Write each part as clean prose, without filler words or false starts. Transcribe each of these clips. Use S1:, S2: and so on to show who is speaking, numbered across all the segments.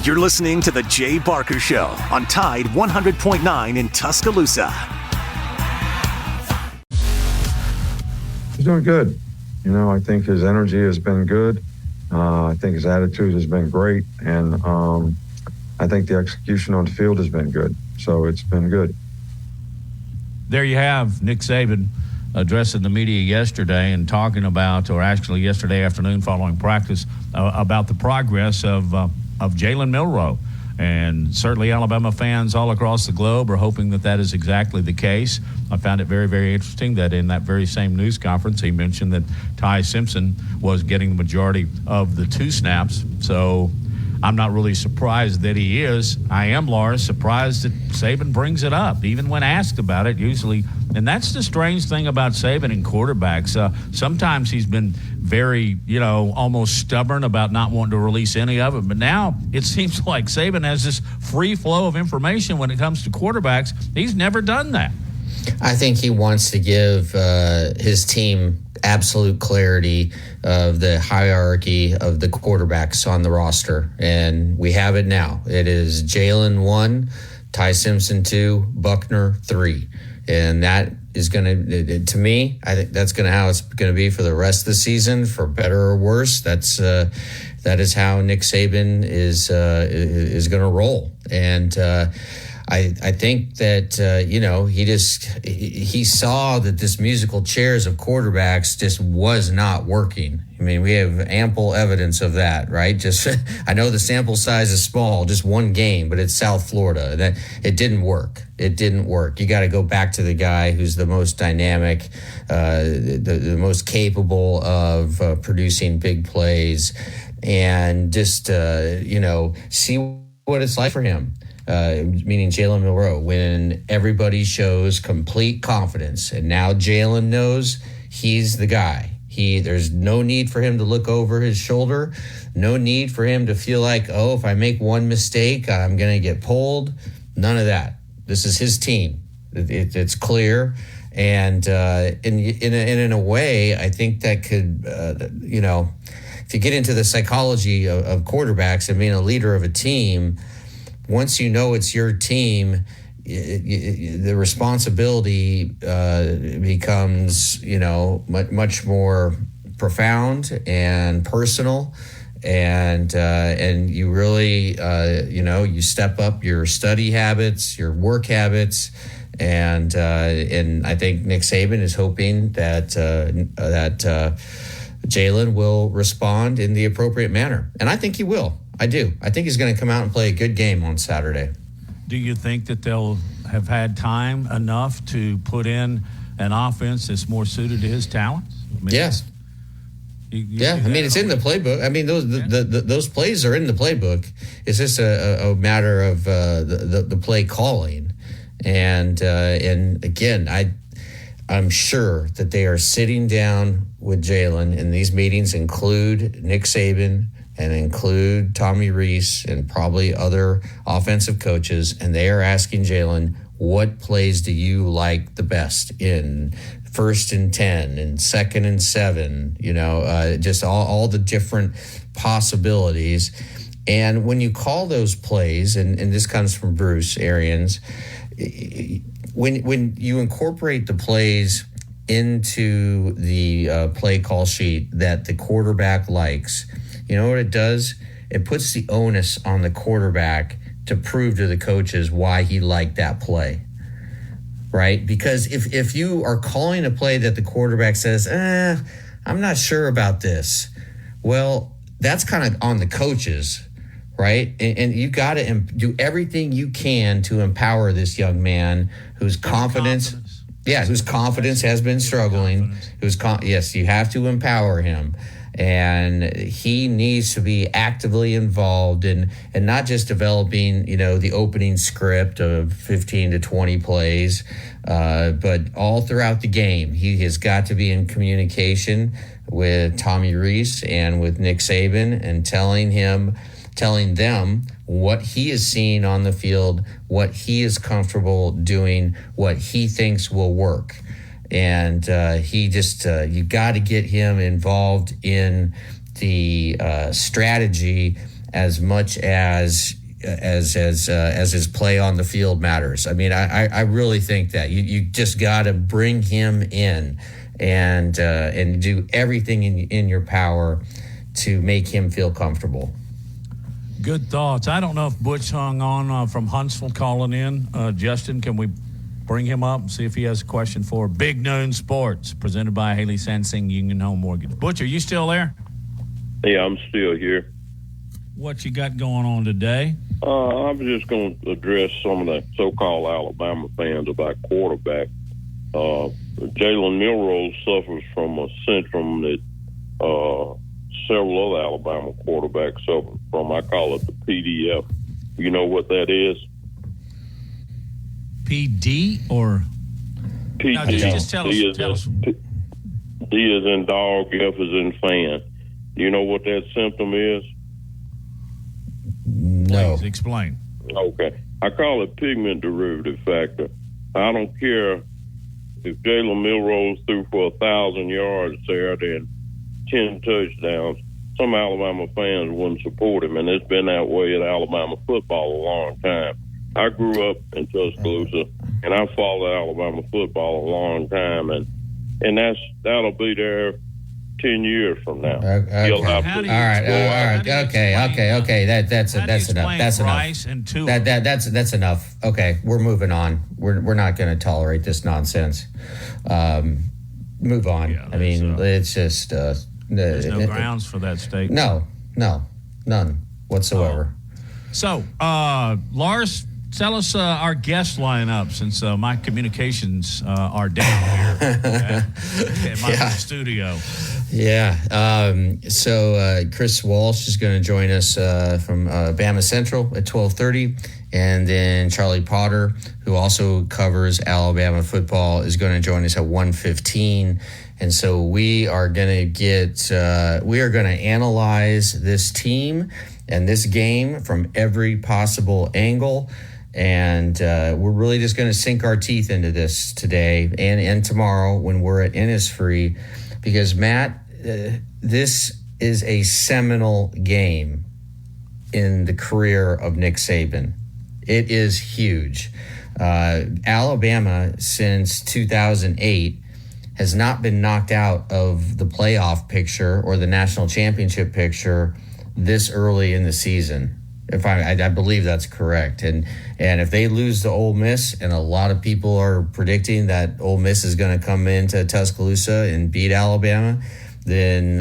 S1: You're listening to The Jay Barker Show on Tide 100.9 in Tuscaloosa.
S2: He's doing good. I think his energy has been good. I think his attitude has been great. And I think the execution on the field has been good. So it's been good.
S3: There you have Nick Saban addressing the media yesterday and talking about, or actually yesterday afternoon following practice, about the progress of Jalen Milroe. And certainly Alabama fans all across the globe are hoping that is exactly the case. I found it very, very interesting that in that very same news conference, he mentioned that Ty Simpson was getting the majority of the 2 snaps. So I'm not really surprised that he is. I am, Laura, surprised that Saban brings it up, even when asked about it usually. And that's the strange thing about Saban and quarterbacks. Sometimes he's been very, almost stubborn about not wanting to release any of it. But now it seems like Saban has this free flow of information when it comes to quarterbacks. He's never done that.
S4: I think he wants to give his team absolute clarity of the hierarchy of the quarterbacks on the roster. And we have it now. It is Jalen 1, Ty Simpson 2, Buckner 3. And that is going to me, I think that's going to how it's going to be for the rest of the season, for better or worse. That is how Nick Saban is going to roll. And I think that, he saw that this musical chairs of quarterbacks just was not working. I mean, we have ample evidence of that, right? I know the sample size is small, just one game, but it's South Florida. That it didn't work. It didn't work. You got to go back to the guy who's the most dynamic, the most capable of producing big plays, and just, see what it's like for him. Meaning Jalen Milroe, when everybody shows complete confidence. And now Jalen knows he's the guy. There's no need for him to look over his shoulder. No need for him to feel like, if I make one mistake, I'm going to get pulled. None of that. This is his team. It's clear. And in a way, I think that could, if you get into the psychology of quarterbacks and being a leader of a team, once you know it's your team, the responsibility becomes, much more profound and personal, and you really, you step up your study habits, your work habits, and I think Nick Saban is hoping that Jalen will respond in the appropriate manner, and I think he will. I do. I think he's going to come out and play a good game on Saturday.
S3: Do you think that they'll have had time enough to put in an offense that's more suited to his talents?
S4: Yes. It's in the playbook. I mean, those plays are in the playbook. It's just a matter of the play calling. And again, I'm sure that they are sitting down with Jalen, and these meetings include Nick Saban and include Tommy Rees and probably other offensive coaches, and they are asking Jalen, what plays do you like the best in 1st and 10 and 2nd and 7, just all the different possibilities. And when you call those plays, and this comes from Bruce Arians, when you incorporate the plays into the play call sheet that the quarterback likes, you know what it does? It puts the onus on the quarterback to prove to the coaches why he liked that play, right? Because if you are calling a play that the quarterback says, I'm not sure about this, well, that's kind of on the coaches, right? And you got to do everything you can to empower this young man whose confidence has been struggling. Yes, you have to empower him. And he needs to be actively involved in, and not just developing, the opening script of 15 to 20 plays, but all throughout the game. He has got to be in communication with Tommy Rees and with Nick Saban, and telling them what he is seeing on the field, what he is comfortable doing, what he thinks will work. And you got to get him involved in the strategy as much as his play on the field matters. I mean, I really think that you just got to bring him in and do everything in your power to make him feel comfortable.
S3: Good thoughts. I don't know if Butch hung on from Huntsville calling in. Justin, can we bring him up and see if he has a question for Big Noon Sports, presented by Haley Sansing Union Home Mortgage? Butch, are you still there?
S5: Yeah, I'm still here.
S3: What you got going on today?
S5: I'm just going to address some of the so-called Alabama fans about quarterback. Jalen Milroe suffers from a syndrome that several other Alabama quarterbacks suffer from. I call it the PDF. You know what that is?
S3: PD or?
S5: PD.
S3: No, just tell us.
S5: D is in dog, F is in fan. You know what that symptom is?
S4: No.
S3: Please explain.
S5: Okay. I call it pigment derivative factor. I don't care if Jalen Milroe threw for 1,000 yards Saturday and 10 touchdowns. Some Alabama fans wouldn't support him, and it's been that way at Alabama football a long time. I grew up in Tuscaloosa, and I followed Alabama football a long time, and that'll be there 10 years from now.
S4: Okay.
S5: He'll have
S3: How
S5: to
S3: do you
S4: All right. Okay. That's
S3: How do you
S4: enough.
S3: explain
S4: That's enough.
S3: Rice and Tua?
S4: That's enough. Okay, we're moving on. We're not going to tolerate this nonsense. Move on.
S3: Yeah,
S4: I mean, it's just
S3: There's no grounds for that statement.
S4: No, none whatsoever.
S3: So, Lars, tell us our guest lineup, since my communications are down here at my studio.
S4: Yeah. So Chris Walsh is going to join us from Bama Central at 12:30, and then Charlie Potter, who also covers Alabama football, is going to join us at 1:15. And so we are going to analyze this team and this game from every possible angle. And we're really just going to sink our teeth into this today and tomorrow when we're at Innisfree, because Matt, this is a seminal game in the career of Nick Saban. It is huge. Alabama, since 2008, has not been knocked out of the playoff picture or the national championship picture this early in the season. If I believe that's correct. And if they lose to Ole Miss, and a lot of people are predicting that Ole Miss is going to come into Tuscaloosa and beat Alabama, then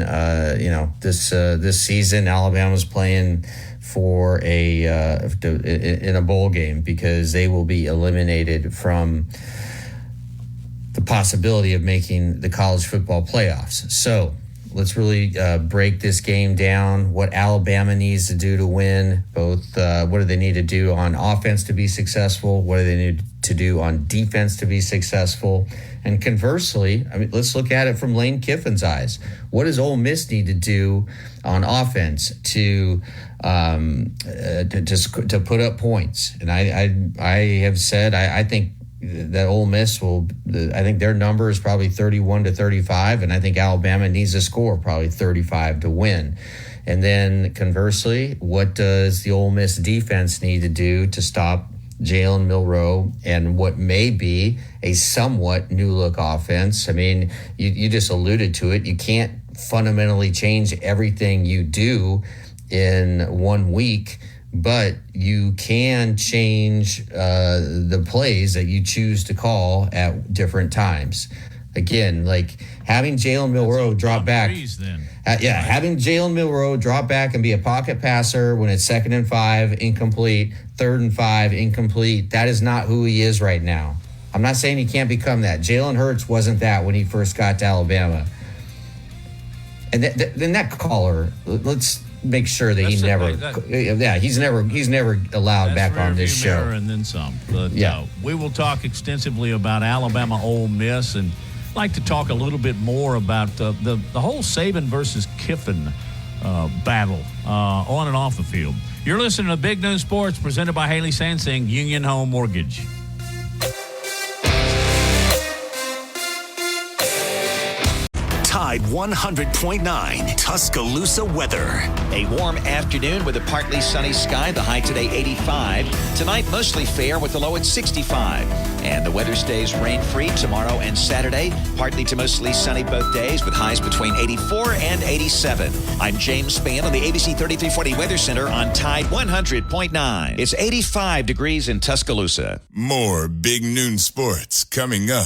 S4: this season Alabama's playing for in a bowl game, because they will be eliminated from the possibility of making the college football playoffs. So let's really break this game down, what Alabama needs to do to win, both what do they need to do on offense to be successful, what do they need to do on defense to be successful, and conversely, I mean, let's look at it from Lane Kiffin's eyes. What does Ole Miss need to do on offense to put up points? And I have said I think that Ole Miss I think their number is probably 31 to 35, and I think Alabama needs to score probably 35 to win. And then conversely, what does the Ole Miss defense need to do to stop Jalen Milroe and what may be a somewhat new look offense? I mean, you just alluded to it. You can't fundamentally change everything you do in 1 week, but you can change the plays that you choose to call at different times. Again, like having Jalen Milroe drop back. Having Jalen Milroe drop back and be a pocket passer when it's 2nd and 5, incomplete, 3rd and 5, incomplete. That is not who he is right now. I'm not saying he can't become that. Jalen Hurts wasn't that when he first got to Alabama. And then that caller, let's make sure that he's never allowed back on this show.
S3: And then some. But,
S4: yeah.
S3: We will talk extensively about Alabama Ole Miss, and like to talk a little bit more about the whole Saban versus Kiffin battle on and off the field. You're listening to Big Noon Sports, presented by Haley Sansing, Union Home Mortgage.
S1: Tide Tide 100.9 Tuscaloosa weather.
S6: A warm afternoon with a partly sunny sky. The high today 85. Tonight mostly fair with the low at 65. And the weather stays rain-free tomorrow and Saturday. Partly to mostly sunny both days with highs between 84 and 87. I'm James Spann on the ABC 3340 Weather Center on Tide 100.9. It's 85 degrees in Tuscaloosa.
S7: More Big Noon Sports coming up.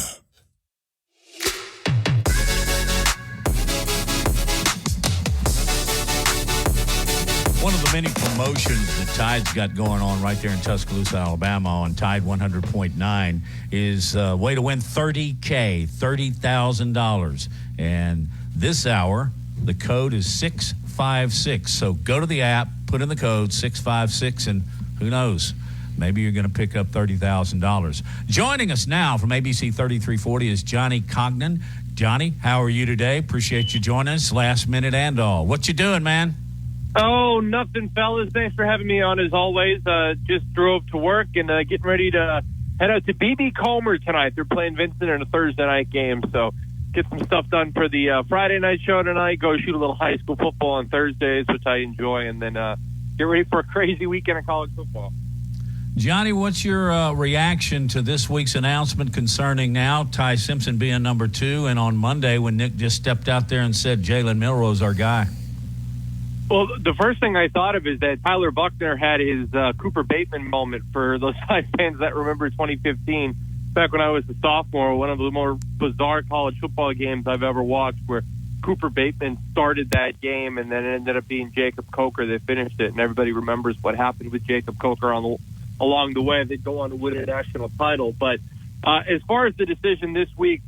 S3: One of the many promotions that Tide's got going on right there in Tuscaloosa, Alabama on Tide 100.9 is a way to win $30,000. And this hour, the code is 656. So go to the app, put in the code 656, and who knows, maybe you're going to pick up $30,000. Joining us now from ABC 3340 is Johnny Cognan. Johnny, how are you today? Appreciate you joining us last minute and all. What you doing, man?
S8: Oh, nothing, fellas. Thanks for having me on, as always. Just drove to work and getting ready to head out to BB Comer tonight. They're playing Vincent in a Thursday night game, so get some stuff done for the Friday night show tonight, go shoot a little high school football on Thursdays, which I enjoy, and then get ready for a crazy weekend of college football.
S3: Johnny, what's your reaction to this week's announcement concerning now Ty Simpson being number 2, and on Monday when Nick just stepped out there and said Jalen Milroe's our guy?
S8: Well, the first thing I thought of is that Tyler Buchner had his Cooper Bateman moment for those Tide fans that remember 2015, back when I was a sophomore, one of the more bizarre college football games I've ever watched, where Cooper Bateman started that game and then it ended up being Jacob Coker that finished it. And everybody remembers what happened with Jacob Coker along the way. They'd go on to win a national title. But as far as the decision this week,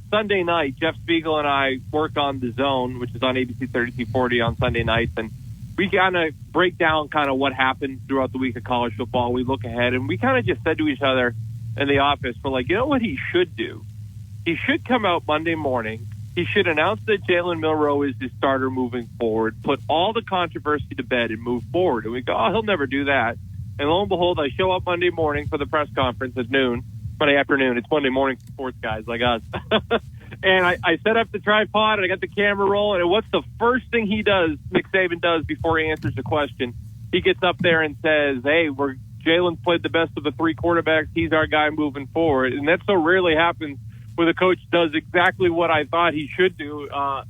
S8: Sunday night, Jeff Spiegel and I work on The Zone, which is on ABC 3340 on Sunday nights, and we kind of break down kind of what happened throughout the week of college football. We look ahead, and we kind of just said to each other in the office, we're like, you know what he should do? He should come out Monday morning. He should announce that Jalen Milroe is his starter moving forward, put all the controversy to bed, and move forward. And we go, oh, he'll never do that. And lo and behold, I show up Monday morning for the press conference at noon. Monday afternoon. It's Monday morning for sports guys like us. And I set up the tripod and I got the camera rolling. And what's the first thing he does, Nick Saban does, before he answers the question? He gets up there and says, hey, Jalen's played the best of the 3 quarterbacks. He's our guy moving forward. And that so rarely happens where the coach does exactly what I thought he should do.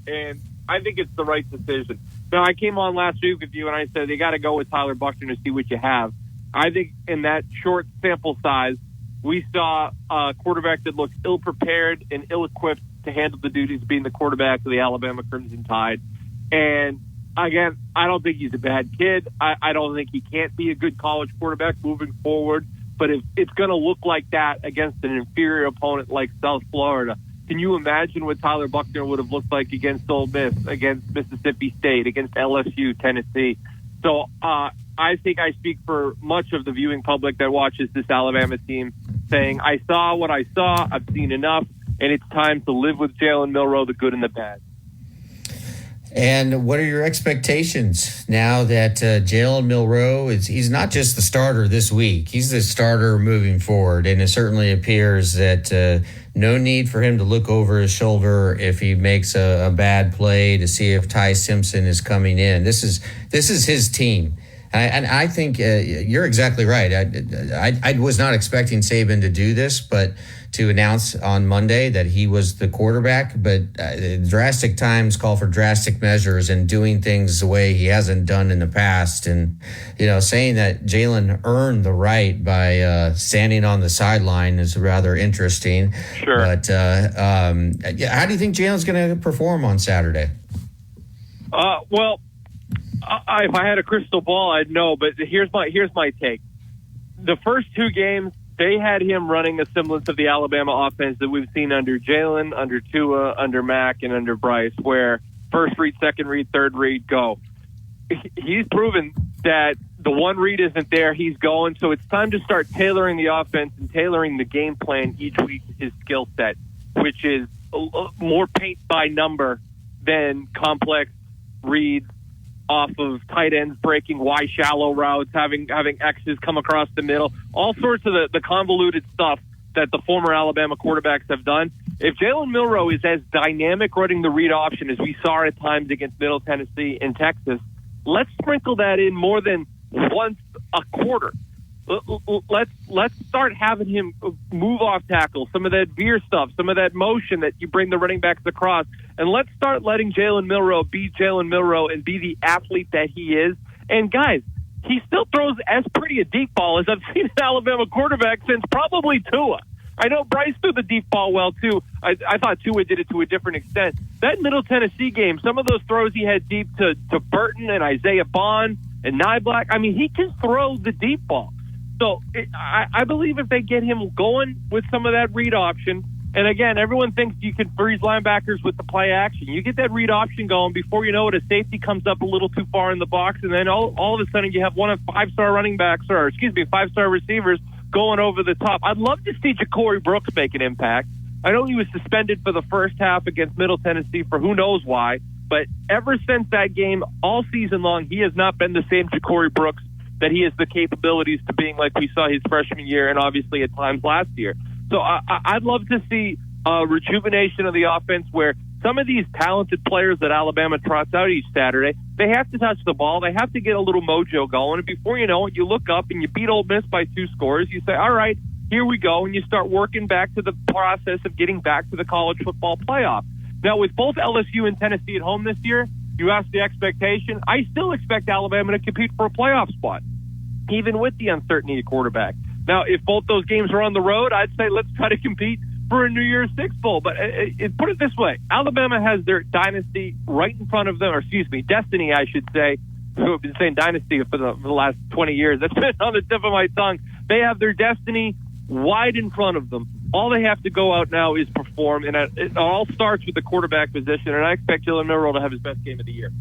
S8: And I think it's the right decision. Now, I came on last week with you and I said, you got to go with Tyler Buchner to see what you have. I think in that short sample size, we saw a quarterback that looked ill-prepared and ill-equipped to handle the duties of being the quarterback of the Alabama Crimson Tide. And, again, I don't think he's a bad kid. I don't think he can't be a good college quarterback moving forward. But if it's going to look like that against an inferior opponent like South Florida, can you imagine what Tyler Buchner would have looked like against Ole Miss, against Mississippi State, against LSU, Tennessee? So I think I speak for much of the viewing public that watches this Alabama team, saying, I saw what I saw, I've seen enough, and it's time to live with Jalen Milroe, the good and the bad.
S4: And what are your expectations now that Jalen Milroe he's not just the starter this week, he's the starter moving forward. And it certainly appears that no need for him to look over his shoulder if he makes a bad play to see if Ty Simpson is coming in. This is his team. And I think you're exactly right. I was not expecting Saban to do this, but to announce on Monday that he was the quarterback. But drastic times call for drastic measures, and doing things the way he hasn't done in the past. And, saying that Jalen earned the right by standing on the sideline is rather interesting.
S8: Sure.
S4: But how do you think Jalen's going to perform on Saturday?
S8: Well, if I had a crystal ball, I'd know. But here's my take. The first 2 games, they had him running a semblance of the Alabama offense that we've seen under Jalen, under Tua, under Mac, and under Bryce, where first read, second read, third read, go. He's proven that the one read isn't there. He's going. So it's time to start tailoring the offense and tailoring the game plan each week to his skill set, which is more paint by number than complex reads off of tight ends breaking Y shallow routes, having X's come across the middle, all sorts of the convoluted stuff that the former Alabama quarterbacks have done. if Jalen Milroe is as dynamic running the read option as we saw at times against Middle Tennessee and Texas, let's sprinkle that in more than once a quarter. Let's start having him move off tackle, some of that veer stuff, some of that motion that you bring the running backs across, and let's start letting Jalen Milroe be Jalen Milroe and be the athlete that he is. And guys, he still throws as pretty a deep ball as I've seen an Alabama quarterback since probably Tua. I know Bryce threw the deep ball well, too. I thought Tua did it to a different extent. That Middle Tennessee game, some of those throws he had deep to Burton and Isaiah Bond and Nyblack, I mean, he can throw the deep ball. So I believe if they get him going with some of that read option, and again, everyone thinks you can freeze linebackers with the play action. You get that read option going, before you know it, a safety comes up a little too far in the box, and then all of a sudden you have one of five-star receivers going over the top. I'd love to see Ja'Cory Brooks make an impact. I know he was suspended for the first half against Middle Tennessee for who knows why, but ever since that game, all season long, he has not been the same Ja'Cory Brooks that he has the capabilities to being like we saw his freshman year and obviously at times last year. So I'd love to see a rejuvenation of the offense where some of these talented players that Alabama trots out each Saturday, they have to touch the ball. They have to get a little mojo going. And before you know it, you look up and you beat Ole Miss by 2 scores. You say, all right, here we go. And you start working back to the process of getting back to the college football playoff. Now, with both LSU and Tennessee at home this year, you ask the expectation. I still expect Alabama to compete for a playoff spot, even with the uncertainty at quarterback. Now, if both those games are on the road, I'd say let's try to compete for a New Year's Six bowl. But put it this way, Alabama has their dynasty right in front of them, or excuse me, destiny, I should say. I've been saying dynasty for the last 20 years. That's been on the tip of my tongue. They have their destiny wide in front of them. All they have to go out now is perform, and it all starts with the quarterback position, and I expect Jalen Milroe to have his best game of the year.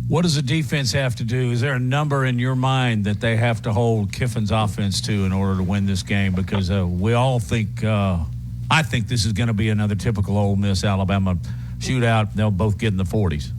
S3: What does the defense have to do? Is there a number in your mind that they have to hold Kiffin's offense to in order to win this game? Because we all think I think this is going to be another typical Ole Miss-Alabama shootout. They'll both get in the 40s.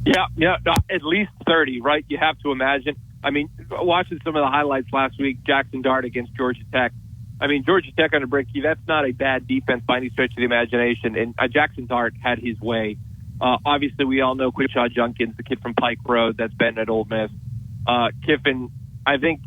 S8: Yeah, at least 30, right? You have to imagine. I mean, watching some of the highlights last week, Jackson Dart against Georgia Tech. I mean, Georgia Tech under Brickey, that's not a bad defense by any stretch of the imagination. And Jackson Dart had his way. Obviously, we all know Quinshon Judkins, the kid from Pike Road that's been at Ole Miss. Kiffin, I think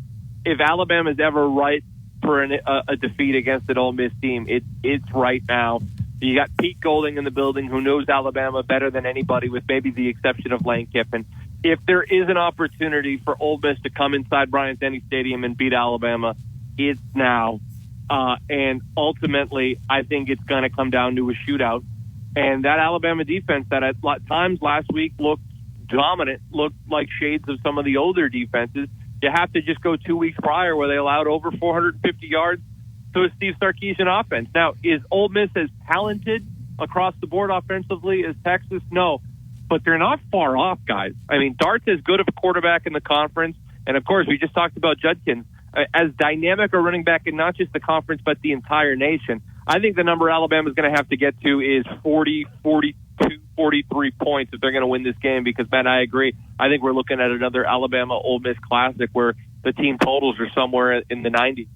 S8: if Alabama's ever right for a defeat against an Ole Miss team, it's right now. You got Pete Golding in the building, who knows Alabama better than anybody, with maybe the exception of Lane Kiffin. If there is an opportunity for Ole Miss to come inside Bryant-Denny Stadium and beat Alabama, it's now. And ultimately, I think it's going to come down to a shootout. And that Alabama defense that at times last week looked dominant, looked like shades of some of the older defenses, you have to just go 2 weeks prior where they allowed over 450 yards to a Steve Sarkisian offense. Now, is Ole Miss as talented across the board offensively as Texas? No. But they're not far off, guys. I mean, Dart's as good of a quarterback in the conference. And, of course, we just talked about Judkins. As dynamic a running back in not just the conference but the entire nation. I think the number Alabama's going to have to get to is 40, 42, 43 points if they're going to win this game because, man, I agree. I think we're looking at another Alabama-Ole Miss classic where the team totals are somewhere in the 90s.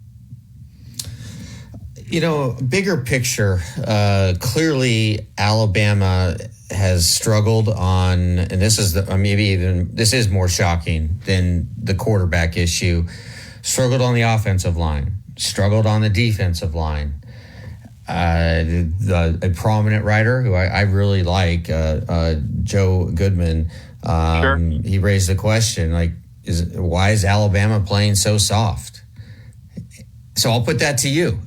S4: You know, bigger picture, clearly Alabama has struggled on, and this is this is more shocking than the quarterback issue, struggled on the offensive line, struggled on the defensive line. A prominent writer who I really like, Joe Goodman,
S8: Sure.
S4: He raised the question, like, why is Alabama playing so soft? So I'll put that to you.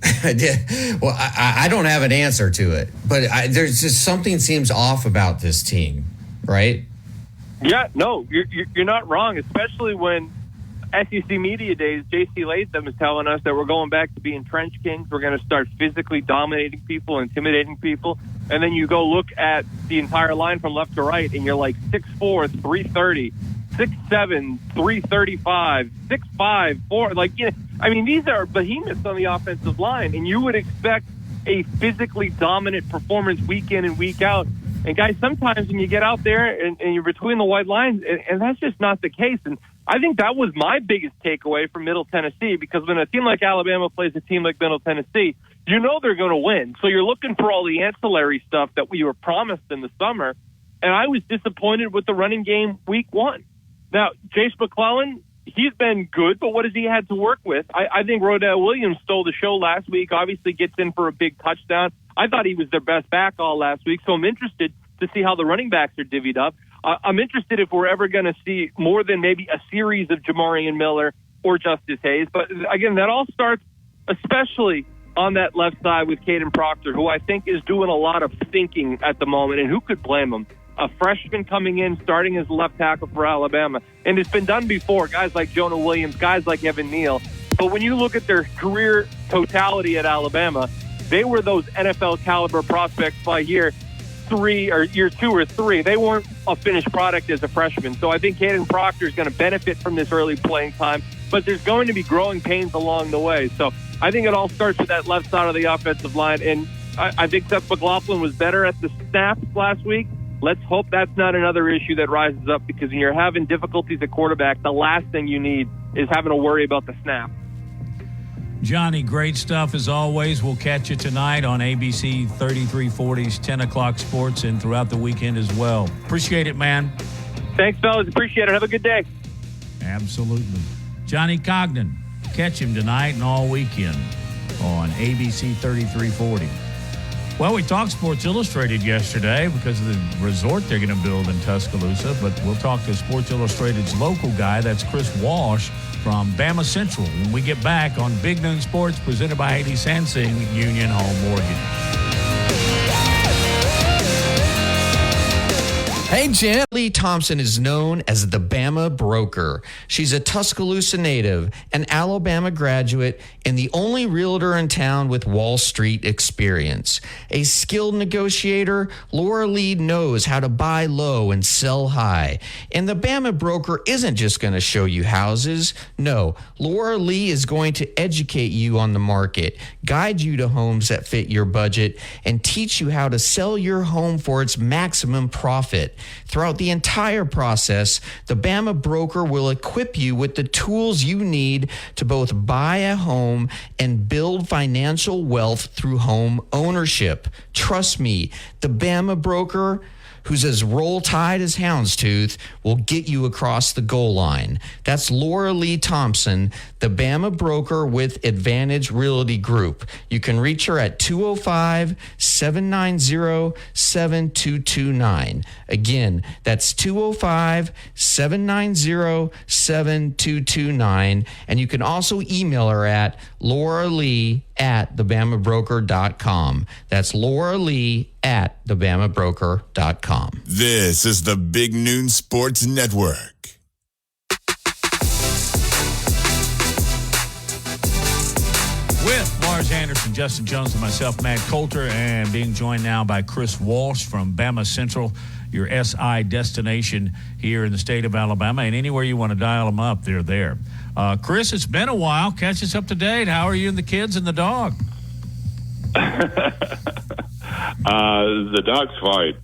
S4: Well, I don't have an answer to it, but there's just something seems off about this team, right?
S8: Yeah, no, you're not wrong, especially when SEC Media Days, J.C. Latham is telling us that we're going back to being trench kings. We're going to start physically dominating people, intimidating people. And then you go look at the entire line from left to right, and you're like 6'4", 330, 6'7", 335, 6'5", 4. Like, you know, I mean, these are behemoths on the offensive line, and you would expect a physically dominant performance week in and week out. And guys, sometimes when you get out there and you're between the white lines, and that's just not the case. And I think that was my biggest takeaway from Middle Tennessee, because when a team like Alabama plays a team like Middle Tennessee, you know they're going to win. So you're looking for all the ancillary stuff that we were promised in the summer. And I was disappointed with the running game week one. Now, Chase McClellan, he's been good, but what has he had to work with? I think Rodell Williams stole the show last week, obviously gets in for a big touchdown. I thought he was their best back all last week, so I'm interested to see how the running backs are divvied up. I'm interested if we're ever going to see more than maybe a series of Jamarian Miller or Justice Hayes. But again, that all starts especially on that left side with Caden Proctor, who I think is doing a lot of thinking at the moment, and who could blame him? A freshman coming in, starting as left tackle for Alabama. And it's been done before, guys like Jonah Williams, guys like Evan Neal. But when you look at their career totality at Alabama, they were those NFL caliber prospects by year 2 or 3. They weren't a finished product as a freshman. So I think Caden Proctor is going to benefit from this early playing time, but there's going to be growing pains along the way. So I think it all starts with that left side of the offensive line. And I think Seth McLaughlin was better at the snaps last week. Let's hope that's not another issue that rises up, because when you're having difficulties at quarterback, the last thing you need is having to worry about the snap.
S3: Johnny, great stuff as always. We'll catch you tonight on ABC 3340's 10 o'clock sports and throughout the weekend as well. Appreciate it, man.
S8: Thanks, fellas. Appreciate it. Have a good day.
S3: Absolutely. Johnny Cogden, catch him tonight and all weekend on ABC 3340. Well, we talked Sports Illustrated yesterday because of the resort they're going to build in Tuscaloosa, but we'll talk to Sports Illustrated's local guy. That's Chris Walsh from Bama Central when we get back on Big Noon Sports, presented by Haley Sansing, Union Home Mortgage.
S4: Hey, Jim. Lee Thompson is known as the Bama Broker. She's a Tuscaloosa native, an Alabama graduate, and the only realtor in town with Wall Street experience. A skilled negotiator, Laura Lee knows how to buy low and sell high. And the Bama Broker isn't just going to show you houses. No, Laura Lee is going to educate you on the market, guide you to homes that fit your budget, and teach you how to sell your home for its maximum profit. Throughout the entire process, the Bama Broker will equip you with the tools you need to both buy a home and build financial wealth through home ownership. Trust me, the Bama Broker, who's as roll-tide as houndstooth, will get you across the goal line. That's Laura Lee Thompson, the Bama Broker with Advantage Realty Group. You can reach her at 205-790-7229. Again, that's 205-790-7229. And you can also email her at lauralee@thebamabroker.com. That's Laura Lee at thebamabroker.com.
S7: This is the Big Noon Sports Network.
S3: With Lars Anderson, Justin Jones, and myself, Matt Coulter, and being joined now by Chris Walsh from Bama Central, your SI destination here in the state of Alabama. And anywhere you want to dial them up, they're there. Chris, it's been a while. Catch us up to date. How are you and the kids and the dog?
S5: The dog's fine.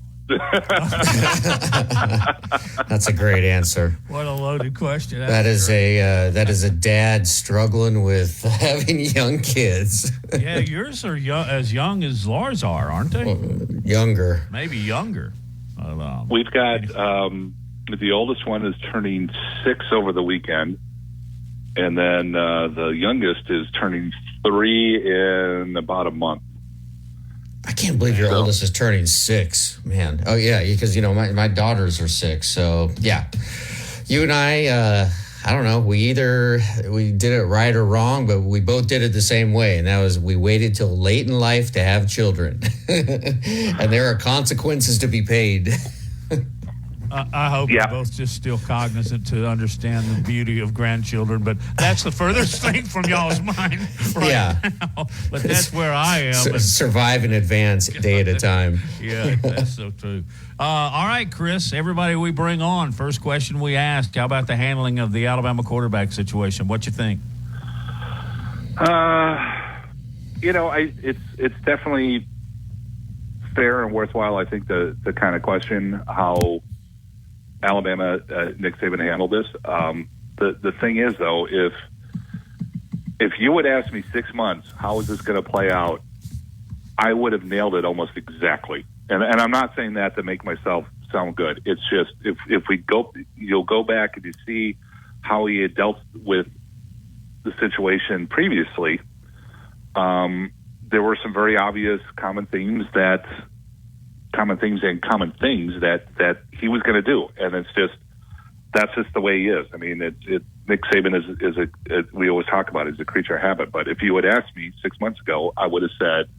S4: That's a great answer.
S3: What a loaded question.
S4: That is a dad struggling with having young kids.
S3: Yeah, yours are as young as Lars are, aren't they?
S4: Younger.
S3: Maybe younger.
S9: We've got the oldest one is turning 6 over the weekend, and then the youngest is turning 3 in about a month.
S4: I can't believe your oldest is turning 6, man. Oh yeah, because my daughters are 6. So yeah, you and I don't know. We did it right or wrong, but we both did it the same way, and that was we waited till late in life to have children, and there are consequences to be paid.
S3: I hope you're both just still cognizant to understand the beauty of grandchildren, but that's the furthest thing from y'all's mind now. But that's where I am.
S4: Survive in advance, day at a time.
S3: Yeah, that's so true. All right, Chris, everybody we bring on, first question we ask, how about the handling of the Alabama quarterback situation? What you think?
S9: It's definitely fair and worthwhile, I think, to kind of question how Alabama, Nick Saban handled this. the thing is, though, if you would ask me 6 months, how is this going to play out, I would have nailed it almost exactly. And I'm not saying that to make myself sound good. It's just if we go, you'll go back and you see how he had dealt with the situation previously. There were some very obvious common things that he was going to do, and that's just the way he is. I mean, Nick Saban we always talk about it, is a creature of habit. But if you had asked me 6 months ago, I would have said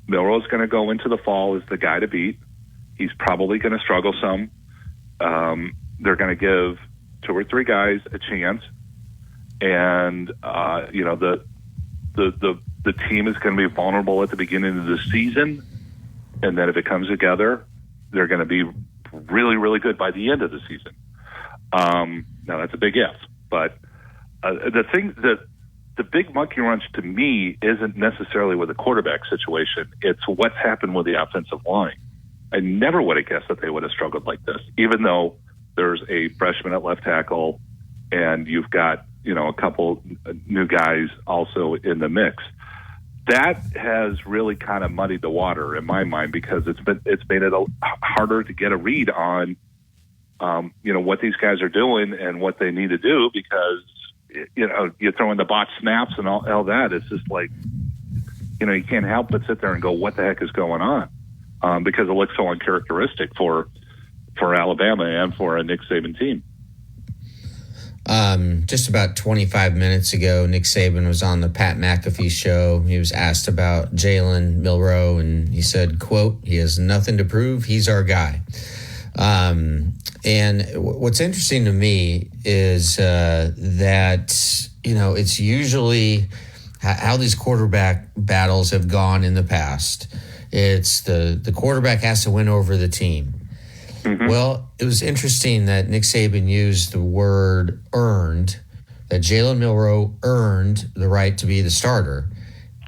S9: Milroe's going to go into the fall as the guy to beat. He's probably going to struggle some. They're going to give 2 or 3 guys a chance, and the team is going to be vulnerable at the beginning of the season, and then if it comes together, they're going to be really, really good by the end of the season. Now that's a big if, but the big monkey wrench to me isn't necessarily with the quarterback situation. It's what's happened with the offensive line. I never would have guessed that they would have struggled like this, even though there's a freshman at left tackle and you've got, a couple new guys also in the mix. That has really kind of muddied the water in my mind, because it's made it harder to get a read on, what these guys are doing and what they need to do, because, you throw in the botch snaps and all that. It's just like, you can't help but sit there and go, what the heck is going on? Because it looks so uncharacteristic for Alabama and for a Nick Saban team.
S4: Just about 25 minutes ago, Nick Saban was on the Pat McAfee show. He was asked about Jalen Milroe, and he said, quote, "He has nothing to prove. He's our guy." And what's interesting to me is that, it's usually how these quarterback battles have gone in the past. It's the quarterback has to win over the team. Mm-hmm. Well, it was interesting that Nick Saban used the word earned, that Jalen Milroe earned the right to be the starter.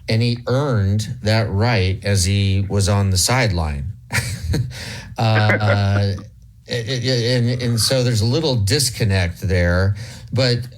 S4: And he earned that right as he was on the sideline. And so there's a little disconnect there. But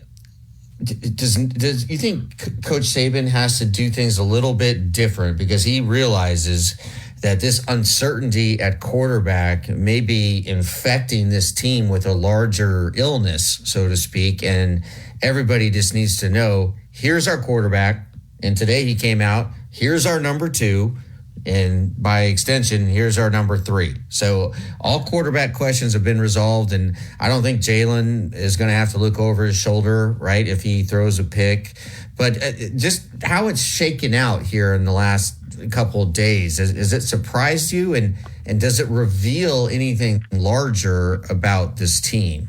S4: does you think Coach Saban has to do things a little bit different, because he realizes that this uncertainty at quarterback may be infecting this team with a larger illness, so to speak, and everybody just needs to know, here's our quarterback, and today he came out, here's our number 2, and by extension, here's our number 3. So all quarterback questions have been resolved, and I don't think Jalen is going to have to look over his shoulder, right, if he throws a pick. But just how it's shaken out here in the last couple of days, has it surprised you, and does it reveal anything larger about this team?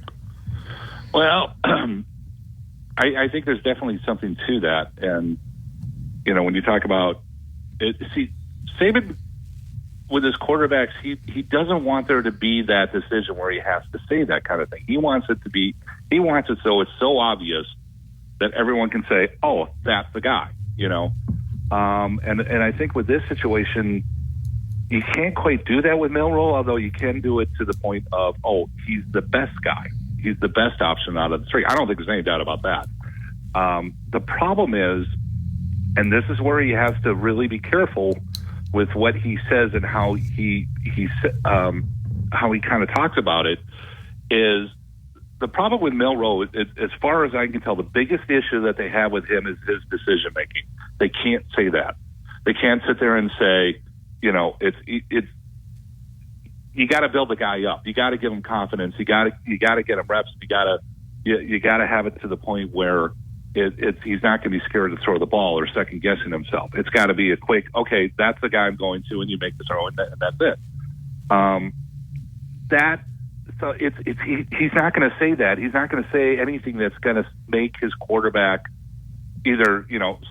S9: Well, I think there's definitely something to that. And, when you talk about it, Saban, with his quarterbacks, he doesn't want there to be that decision where he has to say that kind of thing. He wants it so it's so obvious that everyone can say, oh, that's the guy, And I think with this situation, you can't quite do that with Milroe, although you can do it to the point of, oh, he's the best guy. He's the best option out of the 3. I don't think there's any doubt about that. The problem is, and this is where he has to really be careful with what he says and how he kind of talks about it, is the problem with Milroe, as far as I can tell, the biggest issue that they have with him is his decision making. They can't say that. They can't sit there and say, it's you got to build the guy up. You got to give him confidence. You got to get him reps. You got to have it to the point where he's not going to be scared to throw the ball or second guessing himself. It's got to be a quick, okay, that's the guy I'm going to, and you make the throw, and that's it. So he's not going to say that. He's not going to say anything that's going to make his quarterback either,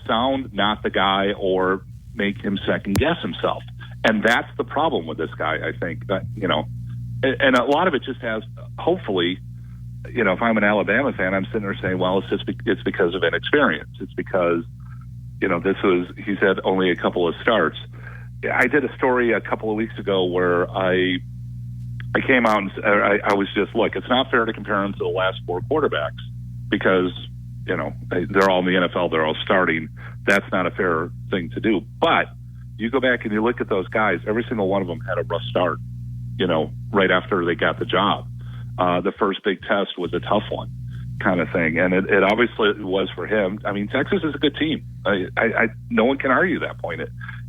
S9: sound not the guy or make him second guess himself. And that's the problem with this guy, I think. And a lot of it just has, hopefully, if I'm an Alabama fan, I'm sitting there saying, well, it's because of inexperience. It's because, he's had only a couple of starts. I did a story a couple of weeks ago where I came out and I was just, look, it's not fair to compare him to the last 4 quarterbacks. because, you know, they're all in the NFL, they're all starting. That's not a fair thing to do. But you go back and you look at those guys, every single one of them had a rough start, you know, right after they got the job. The first big test was a tough one kind of thing. And it obviously was for him. I mean, Texas is a good team. No one can argue that point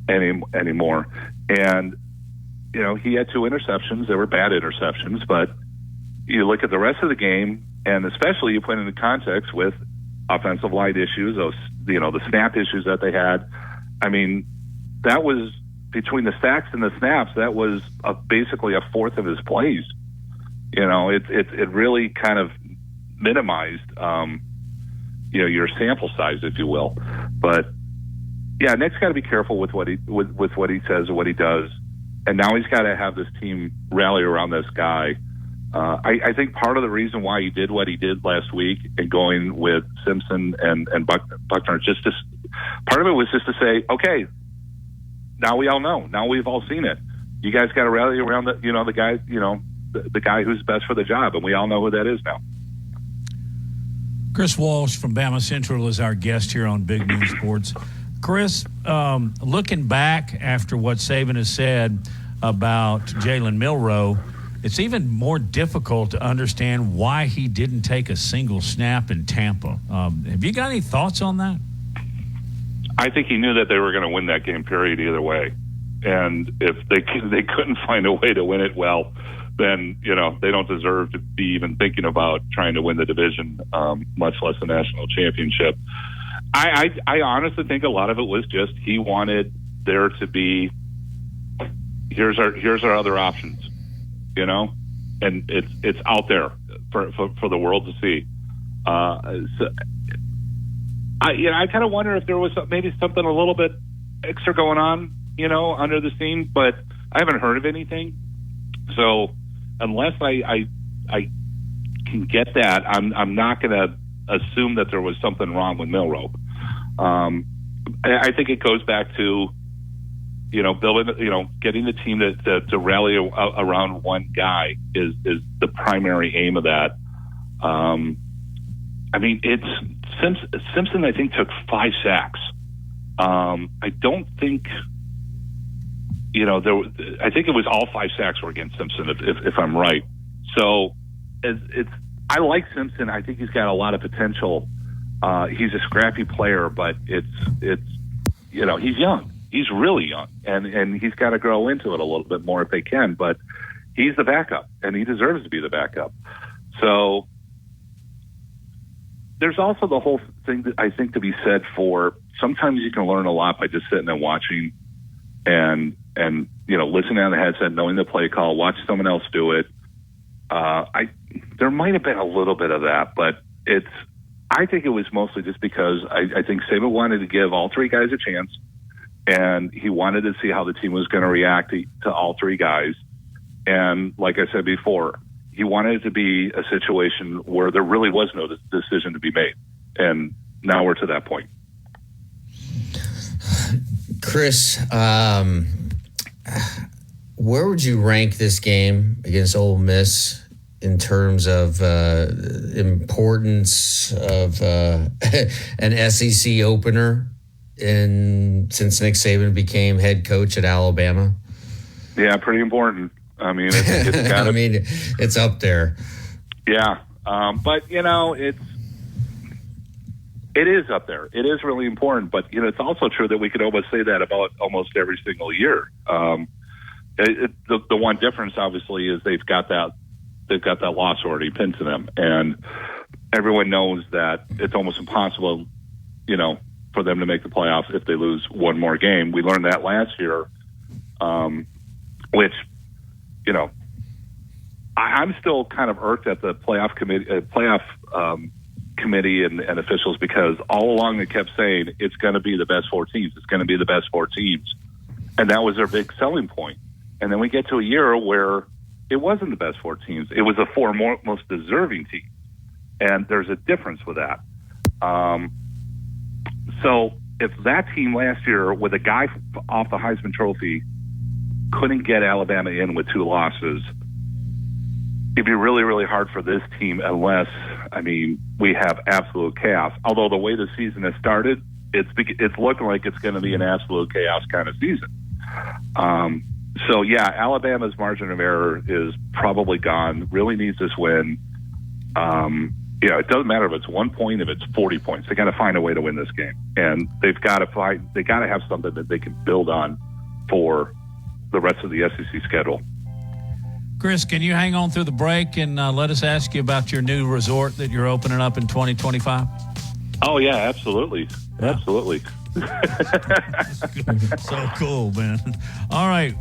S9: anymore. And, you know, he had 2 interceptions. They were bad interceptions, but you look at the rest of the game, and especially you put it into context with offensive line issues, those, you know, the snap issues that they had. I mean, that was between the sacks and the snaps, that was basically a fourth of his plays. You know, it really kind of minimized, you know, your sample size, if you will. But yeah, Nick's got to be careful with what he says and what he does. And now he's got to have this team rally around this guy. I think part of the reason why he did what he did last week and going with Simpson and Buckner, part of it was just to say, okay, now we all know. Now we've all seen it. You guys got to rally around the guy, you know, the guy who's best for the job, and we all know who that is now.
S3: Chris Walsh from Bama Central is our guest here on Big Noon Sports. Chris, looking back after what Saban has said about Jalen Milroe, it's even more difficult to understand why he didn't take a single snap in Tampa. Have you got any thoughts on that?
S9: I think he knew that they were going to win that game, period, either way. And if they couldn't find a way to win it, well, then, you know, they don't deserve to be even thinking about trying to win the division, much less the national championship. I honestly think a lot of it was just he wanted there to be, here's our other options, you know, and it's out there for the world to see. So I kind of wonder if there was maybe something a little bit extra going on, you know, under the scene, but I haven't heard of anything. So unless I can get that, I'm not going to assume that there was something wrong with Milroe. I think it goes back to, you know, building, you know, getting the team to rally around one guy is the primary aim of that. I mean, Simpson, I think, took 5 sacks. I don't think, you know, I think it was all 5 sacks were against Simpson, if I'm right. So I like Simpson. I think he's got a lot of potential. He's a scrappy player, but it's you know, he's young. He's really young, and he's got to grow into it a little bit more if they can. But he's the backup, and he deserves to be the backup. So there's also the whole thing that I think to be said for sometimes you can learn a lot by just sitting and watching and you know, listening on the headset, knowing the play call, watch someone else do it. There might have been a little bit of that, but I think it was mostly just because I think Saban wanted to give all 3 guys a chance, and he wanted to see how the team was going to react to all 3 guys. And like I said before, he wanted it to be a situation where there really was no decision to be made. And now we're to that point.
S4: Chris, where would you rank this game against Ole Miss in terms of importance of an SEC opener since Nick Saban became head coach at Alabama?
S9: Yeah, pretty important. I mean, it's got
S4: I mean, it's up there.
S9: Yeah, but you know, it is up there. It is really important, but you know, it's also true that we could almost say that about almost every single year. The one difference, obviously, is they've got that loss already pinned to them, and everyone knows that it's almost impossible, you know, for them to make the playoffs if they lose one more game. We learned that last year, which, you know, I'm still kind of irked at the playoff committee and officials, because all along they kept saying it's going to be the best 4 teams. It's going to be the best 4 teams, and that was their big selling point. And then we get to a year where it wasn't the best 4 teams. It was the 4 most deserving teams. And there's a difference with that. So if that team last year with a guy off the Heisman Trophy couldn't get Alabama in with 2 losses, it'd be really, really hard for this team unless, we have absolute chaos. Although the way the season has started, it's looking like it's going to be an absolute chaos kind of season. So, yeah, Alabama's margin of error is probably gone. Really needs this win. It doesn't matter if it's 1 point, if it's 40 points. They got to find a way to win this game, and they got to have something that they can build on for the rest of the SEC schedule.
S3: Chris, can you hang on through the break and let us ask you about your new resort that you're opening up in 2025?
S9: Oh yeah, absolutely, absolutely.
S3: So cool, man. All right,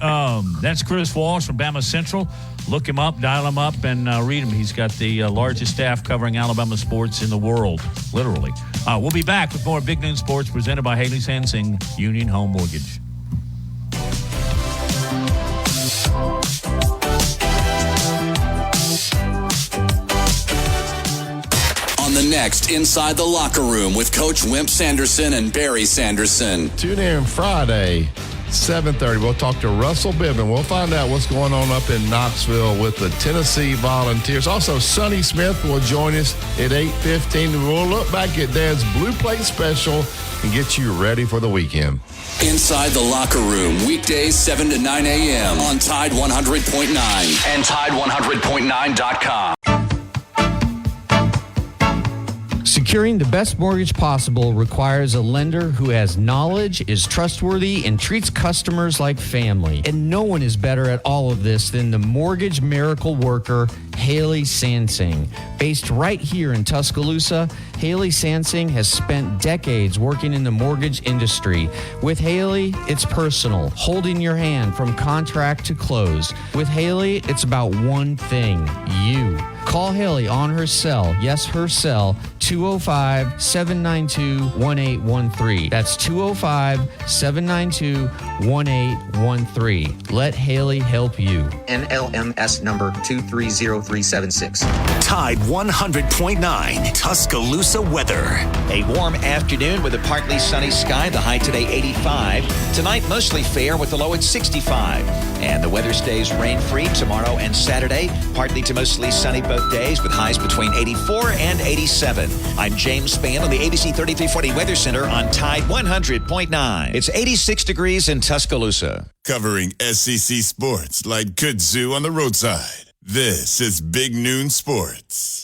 S3: that's Chris Walsh from Bama Central. Look him up, dial him up, and read him. He's got the largest staff covering Alabama sports in the world, literally. We'll be back with more Big Noon Sports presented by Haley Sansing, Union Home Mortgage.
S10: The next Inside the Locker Room with Coach Wimp Sanderson and Barry Sanderson.
S11: Tune in Friday, 7:30. We'll talk to Russell Bibbin. We'll find out what's going on up in Knoxville with the Tennessee Volunteers. Also, Sonny Smith will join us at 8:15. We'll look back at Dad's Blue Plate Special and get you ready for the weekend.
S10: Inside the Locker Room, weekdays 7 to 9 a.m. on Tide 100.9 and Tide100.9.com.
S12: Securing the best mortgage possible requires a lender who has knowledge, is trustworthy, and treats customers like family. And no one is better at all of this than the mortgage miracle worker, Haley Sansing. Based right here in Tuscaloosa, Haley Sansing has spent decades working in the mortgage industry. With Haley, it's personal, holding your hand from contract to close. With Haley, it's about one thing, you. Call Haley on her cell, yes, her cell, 205-792-1813. That's 205-792-1813. Let Haley help you.
S13: NLMS number 230376.
S1: Tide 100.9 Tuscaloosa weather.
S6: A warm afternoon with a partly sunny sky. The high today 85. Tonight mostly fair with the low at 65. And the weather stays rain-free tomorrow and Saturday. Partly to mostly sunny both days with highs between 84 and 87. I'm James Spann on the ABC 3340 Weather Center on Tide 100.9. It's 86 degrees in Tuscaloosa.
S7: Covering SEC sports like kudzu on the roadside. This is Big Noon Sports.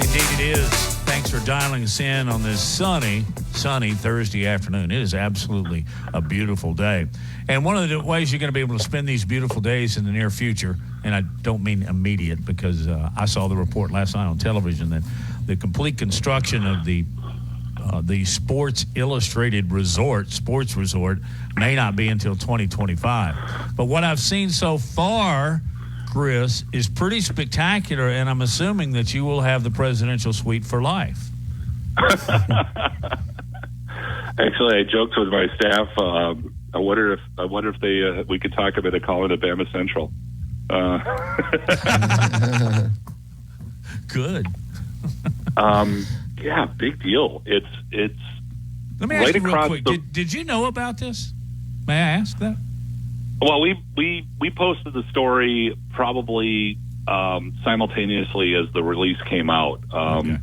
S3: Indeed it is. Thanks for dialing us in on this sunny Thursday afternoon. It is absolutely a beautiful day. And one of the ways you're going to be able to spend these beautiful days in the near future, and I don't mean immediate because I saw the report last night on television that the complete construction of the Sports Illustrated sports resort may not be until 2025. But what I've seen so far, Chris, is pretty spectacular, and I'm assuming that you will have the presidential suite for life.
S9: Actually, I joked with my staff. I wonder if we could talk about it, calling it Bama Central.
S3: Good.
S9: Yeah, big deal. It's
S3: Let me
S9: right
S3: ask you real
S9: across
S3: quick. Did you know about this? May I ask that?
S9: Well, we posted the story probably simultaneously as the release came out,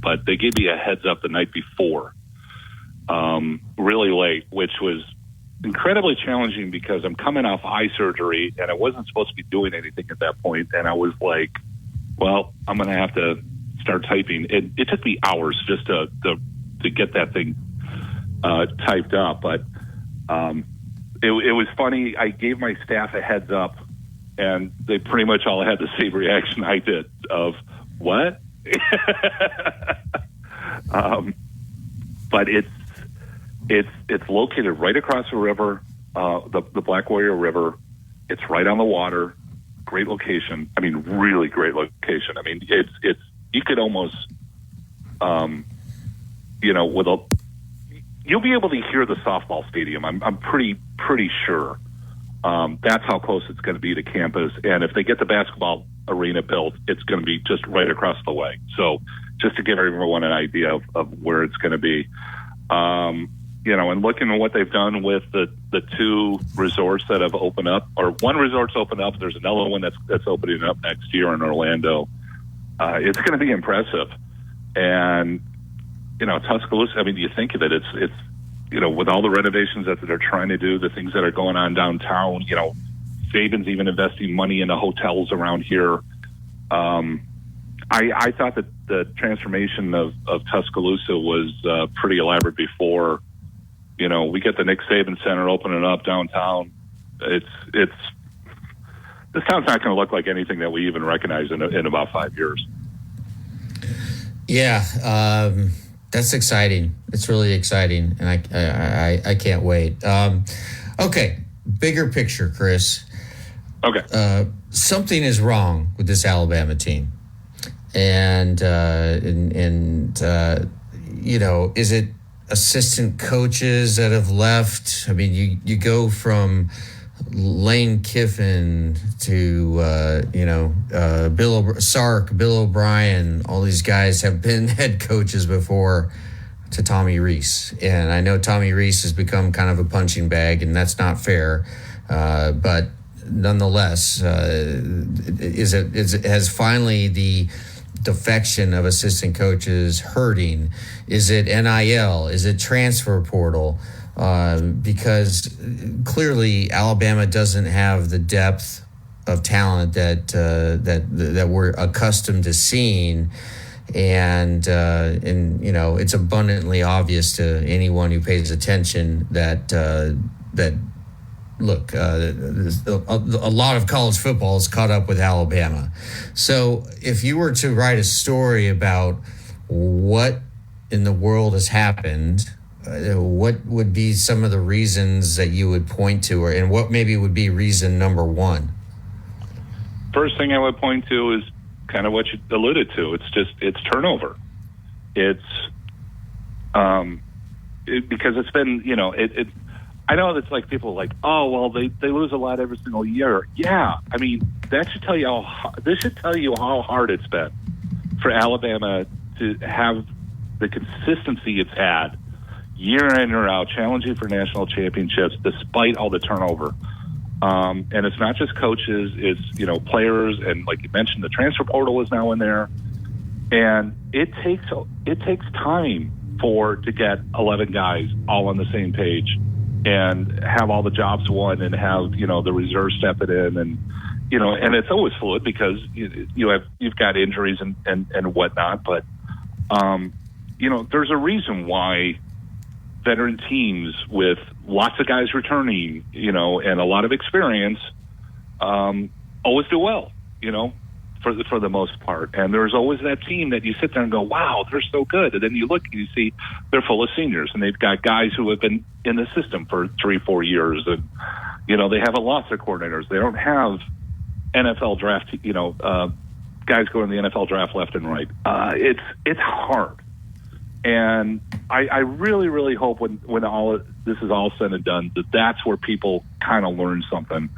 S9: but they gave me a heads up the night before, really late, which was incredibly challenging because I'm coming off eye surgery and I wasn't supposed to be doing anything at that point, and I was like, well, I'm going to have to start typing. It took me hours just to get that thing typed up, but it was funny. I gave my staff a heads up, and they pretty much all had the same reaction I did of, what? But it's located right across the river, the Black Warrior River. It's right on the water. Great location. I mean, really great location. I mean, it's you could almost, you'll be able to hear the softball stadium. I'm pretty sure. That's how close it's going to be to campus. And if they get the basketball arena built, it's going to be just right across the way. So just to give everyone an idea of where it's going to be. and looking at what they've done with the two resorts that have opened up, or one resort's opened up, there's another one that's opening up next year in Orlando. It's going to be impressive. And, Tuscaloosa, I mean, you think of it, it's with all the renovations that they're trying to do, the things that are going on downtown, Saban's even investing money into hotels around here. I thought that the transformation of Tuscaloosa was pretty elaborate before. We get the Nick Saban Center opening up downtown. This town's not going to look like anything that we even recognize in about 5 years.
S4: Yeah, that's exciting. It's really exciting, and I can't wait. Okay, bigger picture, Chris.
S9: Okay.
S4: Something is wrong with this Alabama team, and is it assistant coaches that have left? I mean, you go from Lane Kiffin to Bill O'Brien. All these guys have been head coaches before, to Tommy Rees, and I know Tommy Rees has become kind of a punching bag, and that's not fair. But nonetheless, has finally the defection of assistant coaches hurting? Is it NIL? Is it transfer portal? Because clearly Alabama doesn't have the depth of talent that we're accustomed to seeing, and it's abundantly obvious to anyone who pays attention that look, a lot of college football is caught up with Alabama. So if you were to write a story about what in the world has happened, what would be some of the reasons that you would point to, and what maybe would be reason number one?
S9: First thing I would point to is kind of what you alluded to. It's turnover. It's because it's been, I know that's like people are like, oh, well, they lose a lot every single year. Yeah, I mean, this should tell you how hard it's been for Alabama to have the consistency it's had year in or out, challenging for national championships despite all the turnover. And it's not just coaches; it's players, and like you mentioned, the transfer portal is now in there, and it takes time to get 11 guys all on the same page and have all the jobs won and have the reserve step it in, and and it's always fluid because you've got injuries and whatnot, but there's a reason why veteran teams with lots of guys returning, and a lot of experience, always do well, for the most part. And there's always that team that you sit there and go, wow, they're so good. And then you look and you see they're full of seniors, and they've got guys who have been in the system for 3-4 years. And, they haven't lost their coordinators. They don't have NFL draft, guys going to the NFL draft left and right. It's hard. And I really, really hope when all this is all said and done, that's where people kind of learn something.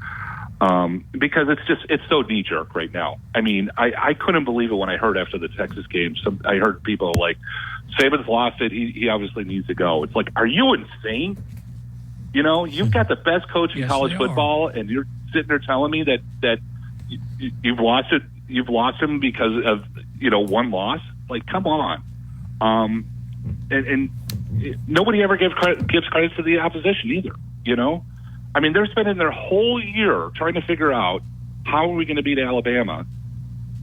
S9: Because it's so knee-jerk right now. I mean, I couldn't believe it when I heard after the Texas game. I heard people like, Saban's lost it. He obviously needs to go. It's like, are you insane? You've got the best coach in college football, and you're sitting there telling me that you've lost it. You've lost him because of one loss. Like, come on. And nobody ever gives credit to the opposition either. I mean, they're spending their whole year trying to figure out how are we going to beat Alabama,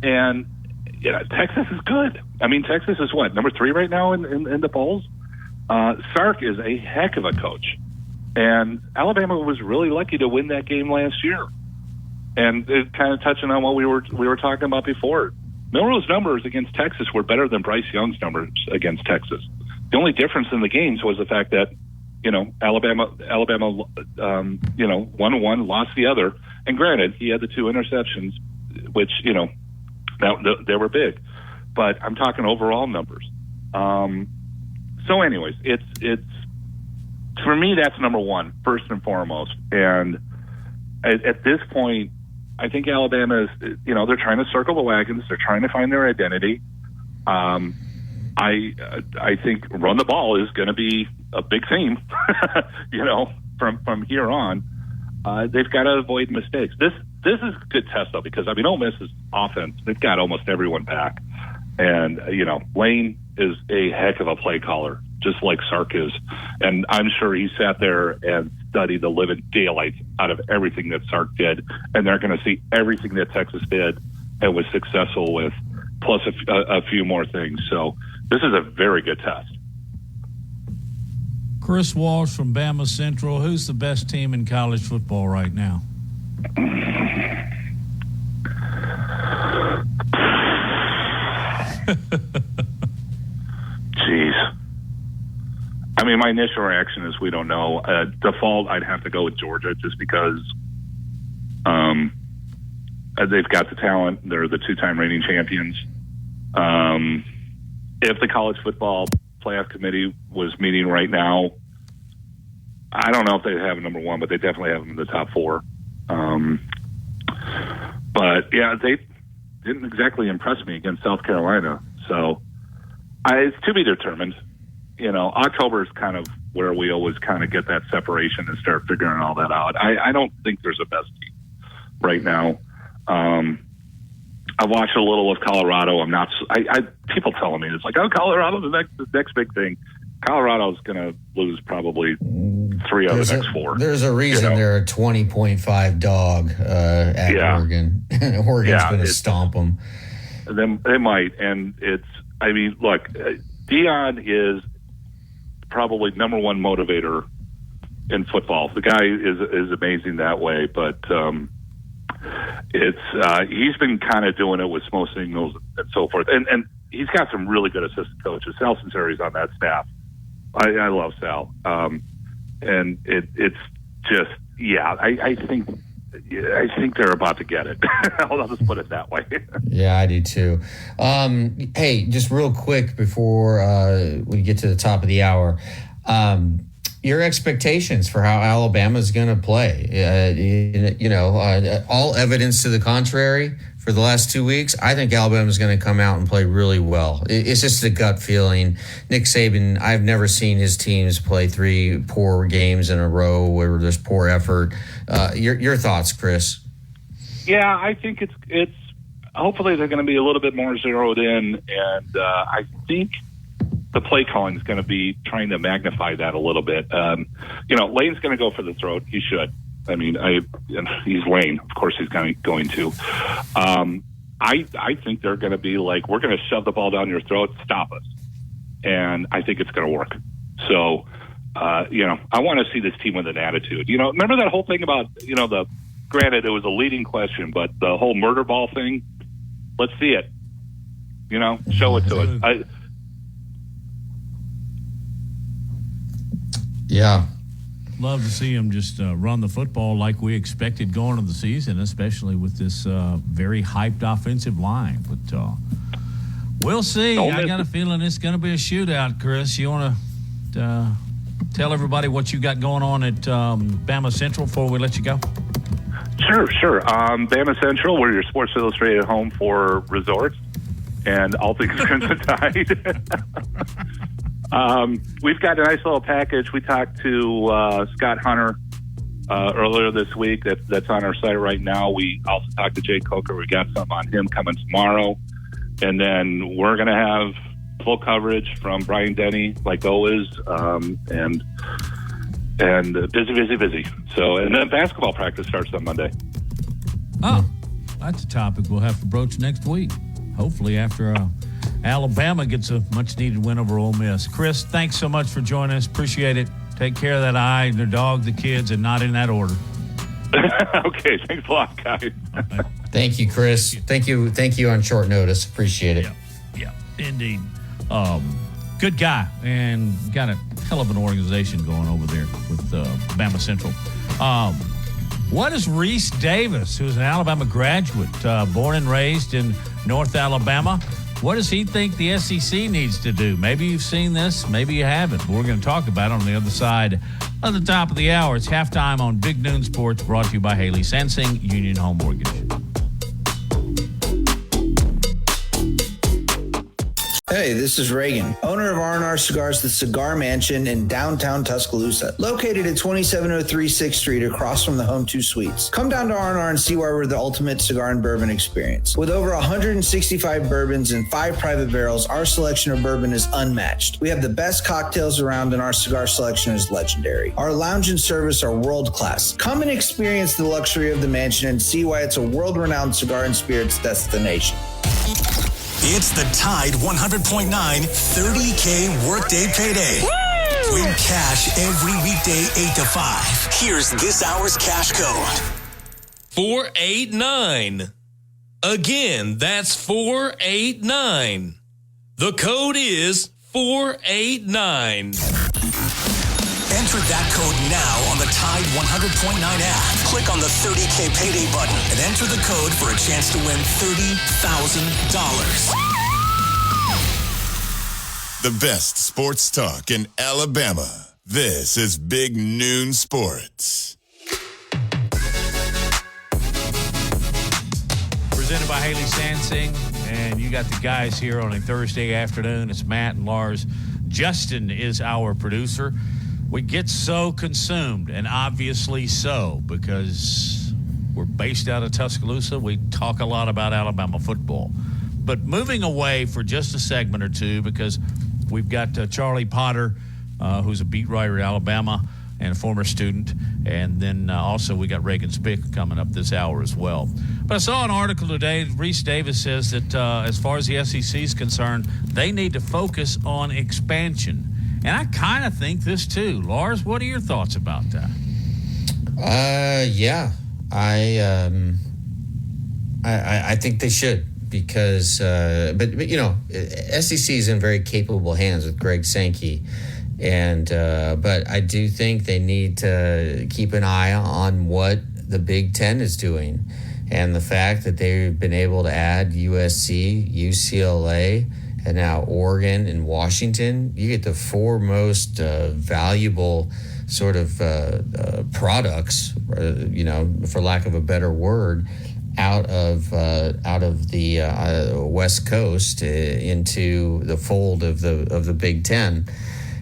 S9: and Texas is good. I mean, Texas is what, number 3 right now in the polls. Sark is a heck of a coach, and Alabama was really lucky to win that game last year. And it kind of touching on what we were talking about before. Milroe's numbers against Texas were better than Bryce Young's numbers against Texas. The only difference in the games was the fact that Alabama, won one, lost the other. And granted, he had the 2 interceptions, which, they were big. But I'm talking overall numbers. So anyways, it's for me, that's number one, first and foremost. And at this point, I think Alabama is, they're trying to circle the wagons. They're trying to find their identity. I think run the ball is going to be a big theme, from here on. They've got to avoid mistakes. This is a good test, though, because, Ole Miss's offense, they've got almost everyone back. And, Lane is a heck of a play caller, just like Sark is. And I'm sure he sat there and studied the living daylights out of everything that Sark did. And they're going to see everything that Texas did and was successful with, plus a few more things. So this is a very good test.
S3: Chris Walsh from Bama Central. Who's the best team in college football right now?
S9: Jeez. My initial reaction is we don't know. Default, I'd have to go with Georgia just because they've got the talent. They're the two-time reigning champions. If the college football playoff committee was meeting right now, I don't know if they have a number one, but they definitely have them in the top four. But yeah, they didn't exactly impress me against South Carolina. So it's to be determined. October is kind of where we always kind of get that separation and start figuring all that out. I don't think there's a best team right now. I've watched a little of Colorado. I'm not. People telling me it's like, Colorado, the next big thing. Colorado's going to lose probably 3 out of the next 4.
S4: There's a reason they're a 20.5 dog at Oregon. Oregon's going to stomp them.
S9: They might, and look, Deion is probably number one motivator in football. The guy is amazing that way, but he's been kind of doing it with smoke signals and so forth, and he's got some really good assistant coaches. Sal Sinceri's on that staff. I love Sal, and it's just I think they're about to get it. I'll just put it that way.
S4: Yeah, I do too. Hey, just real quick before we get to the top of the hour, your expectations for how Alabama's going to play. All evidence to the contrary for the last 2 weeks. I think Alabama's going to come out and play really well. It's just a gut feeling. Nick Saban, I've never seen his teams play 3 poor games in a row where there's poor effort. Your thoughts, Chris?
S9: Yeah, I think it's hopefully they're going to be a little bit more zeroed in, and I think the play calling is going to be trying to magnify that a little bit. Lane's going to go for the throat. He should. He's Lane. Of course he's going to. I think they're going to be like, we're going to shove the ball down your throat, stop us. And I think it's going to work. So, I want to see this team with an attitude. Remember that whole thing about, granted it was a leading question, but the whole murder ball thing, let's see it. Show it to us.
S4: Yeah.
S3: Love to see him just run the football like we expected going into the season, especially with this very hyped offensive line. But we'll see. I got a feeling it's going to be a shootout, Chris. You want to tell everybody what you got going on at Bama Central before we let you go?
S9: Sure. Bama Central, we're your Sports Illustrated home for resorts and all things Crimson Tide. We've got a nice little package. We talked to Scott Hunter earlier this week. That's on our site right now. We also talked to Jay Coker. We got some on him coming tomorrow. And then we're going to have full coverage from Brian Denny, like always, and busy. So, and then basketball practice starts on Monday.
S3: Oh, that's a topic we'll have to broach next week. Hopefully after Alabama gets a much-needed win over Ole Miss. Chris, thanks so much for joining us. Appreciate it. Take care of that eye, the dog, the kids, and not in that order.
S9: Okay, thanks a lot, guys.
S3: Right.
S4: Thank you, Chris. Thank you on short notice. Appreciate it.
S3: Yeah, indeed. Good guy, and got a hell of an organization going over there with Bama Central. What is Reese Davis, who's an Alabama graduate, born and raised in North Alabama? What does he think the SEC needs to do? Maybe you've seen this, maybe you haven't. We're going to talk about it on the other side of the top of the hour. It's halftime on Big Noon Sports, brought to you by Haley Sansing, Union Home Mortgage.
S14: Hey, this is Reagan, owner of R&R Cigars, the Cigar Mansion in downtown Tuscaloosa, located at 2703 6th Street across from the Home 2 Suites. Come down to R&R and see why we're the ultimate cigar and bourbon experience. With over 165 bourbons and 5 private barrels, our selection of bourbon is unmatched. We have the best cocktails around and our cigar selection is legendary. Our lounge and service are world-class. Come and experience the luxury of the mansion and see why it's a world-renowned cigar and spirits destination.
S1: It's the Tide 100.9 30K Workday Payday. Woo! Win cash every weekday 8 to 5. Here's this hour's cash code.
S15: 489. Again, that's 489. The code is 489.
S1: Enter that code now on the Tide 100.9 app. Click on the 30K Payday button and enter the code for a chance to win $30,000.
S7: The best sports talk in Alabama. This is Big Noon Sports.
S3: Presented by Haley Sansing, and you got the guys here on a Thursday afternoon. It's Matt and Lars. Justin is our producer. We get so consumed, and obviously so, because we're based out of Tuscaloosa. We talk a lot about Alabama football. But moving away for just a segment or two, because we've got Charlie Potter, who's a beat writer at Alabama and a former student, and then also we got Reagan Spick coming up this hour as well. But I saw an article today. Reese Davis says that as far as the SEC is concerned, they need to focus on expansion. And I kind of think this too. Lars, what are your thoughts about that?
S4: Yeah, I think they should, because but you know, SEC is in very capable hands with Greg Sankey, and but I do think they need to keep an eye on what the Big Ten is doing, and the fact that they've been able to add USC, UCLA, and now Oregon and Washington. You get the 4 most valuable sort of products, you know, for lack of a better word, out of the West Coast into the fold of the Big Ten.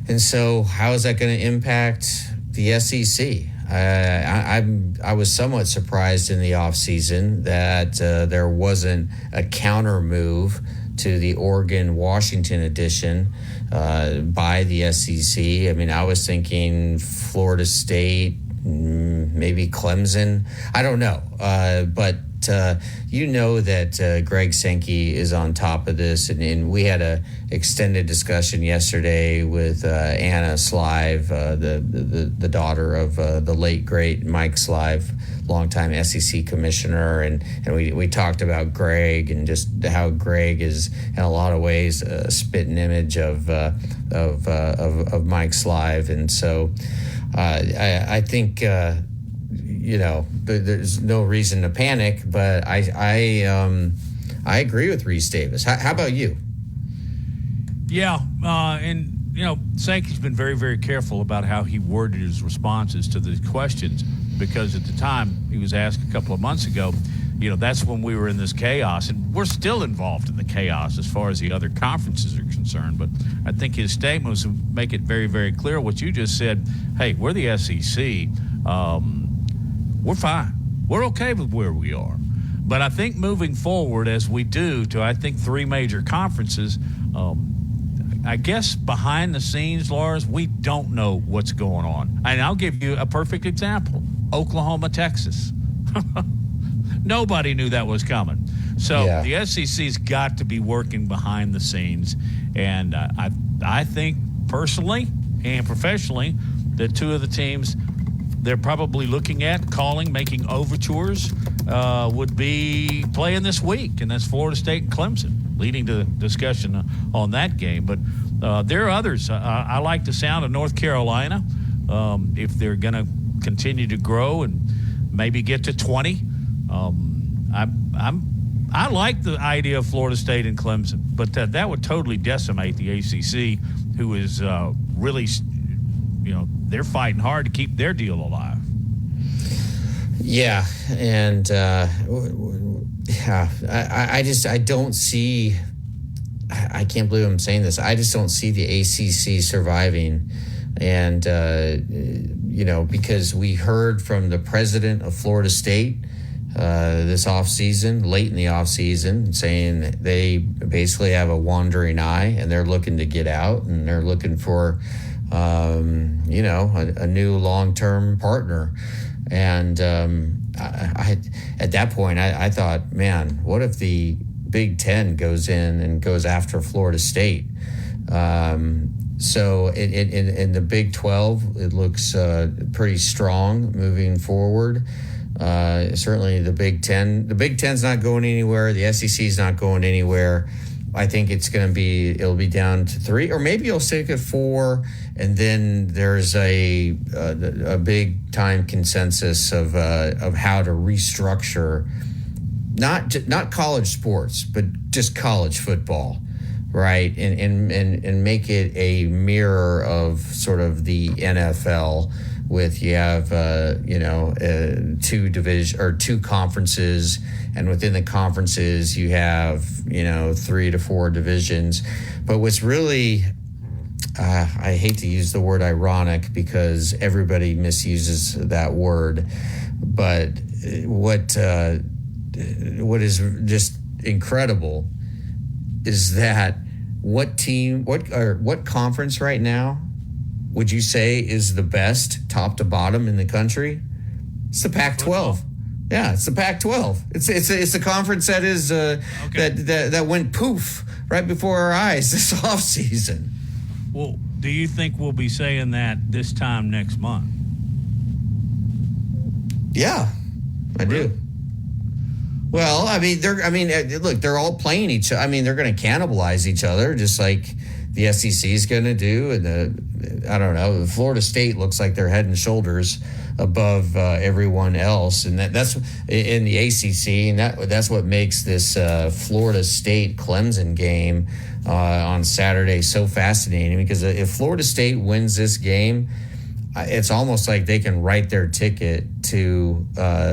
S4: And so, how is that going to impact the SEC? I was somewhat surprised in the offseason that there wasn't a counter move to the Oregon-Washington edition by the SEC. I mean, I was thinking Florida State, maybe Clemson. I don't know. But you know that Greg Sankey is on top of this. And we had a extended discussion yesterday with Anna Slive, the daughter of the late, great Mike Slive, longtime SEC commissioner, and we talked about Greg and just how Greg is in a lot of ways a spitting image of Mike Slive, and so I think you know, there's no reason to panic, but I agree with Reese Davis. How about you?
S3: Yeah, and you know, Sankey's been very, very careful about how he worded his responses to the questions, because at the time he was asked a couple of months ago, you know, that's when we were in this chaos, and we're still involved in the chaos as far as the other conferences are concerned. But I think his statement was to make it very, very clear what you just said. Hey, we're the SEC. We're fine. We're okay with where we are. But I think moving forward, as we do to, I think, 3 major conferences, I guess behind the scenes, Lars, we don't know what's going on. And I'll give you a perfect example. Oklahoma, Texas. Nobody knew that was coming. So yeah. The SEC's got to be working behind the scenes. And I think personally and professionally that 2 of the teams they're probably looking at, calling, making overtures, would be playing this week, and that's Florida State and Clemson, leading to the discussion on that game. But there are others. I like the sound of North Carolina. If they're going to continue to grow and maybe get to 20, I like the idea of Florida State and Clemson, but that would totally decimate the ACC, who is really, you know, they're fighting hard to keep their deal alive.
S4: Yeah, and I don't see I can't believe I'm saying this. I just don't see the ACC surviving. And, because we heard from the president of Florida State this offseason, late in the offseason, saying they basically have a wandering eye and they're looking to get out and they're looking for, a new long-term partner. And I at that point, I thought, man, what if the Big Ten goes in and goes after Florida State? So in the Big 12, it looks pretty strong moving forward. Certainly the Big Ten. The Big Ten's not going anywhere. The SEC's not going anywhere. I think it'll be down to 3, or maybe it'll stick at 4, and then there's a big time consensus of how to restructure not college sports, but just college football, right? And make it a mirror of sort of the NFL. With you have 2 conferences, and within the conferences you have 3 to 4 divisions. But what's really I hate to use the word ironic because everybody misuses that word, but what is just incredible is that what conference right now would you say is the best top to bottom in the country? It's the Pac-12. Yeah, it's the Pac-12. It's a conference that is that went poof right before our eyes this offseason.
S3: Well, do you think we'll be saying that this time next month?
S4: Yeah, I do. Well, look, they're all playing each other. I mean, they're going to cannibalize each other, just like the SEC is going to do. And I don't know, Florida State looks like they're head and shoulders above everyone else, and that's in the ACC, and that's what makes this Florida State Clemson game on Saturday so fascinating. Because if Florida State wins this game, it's almost like they can write their ticket to the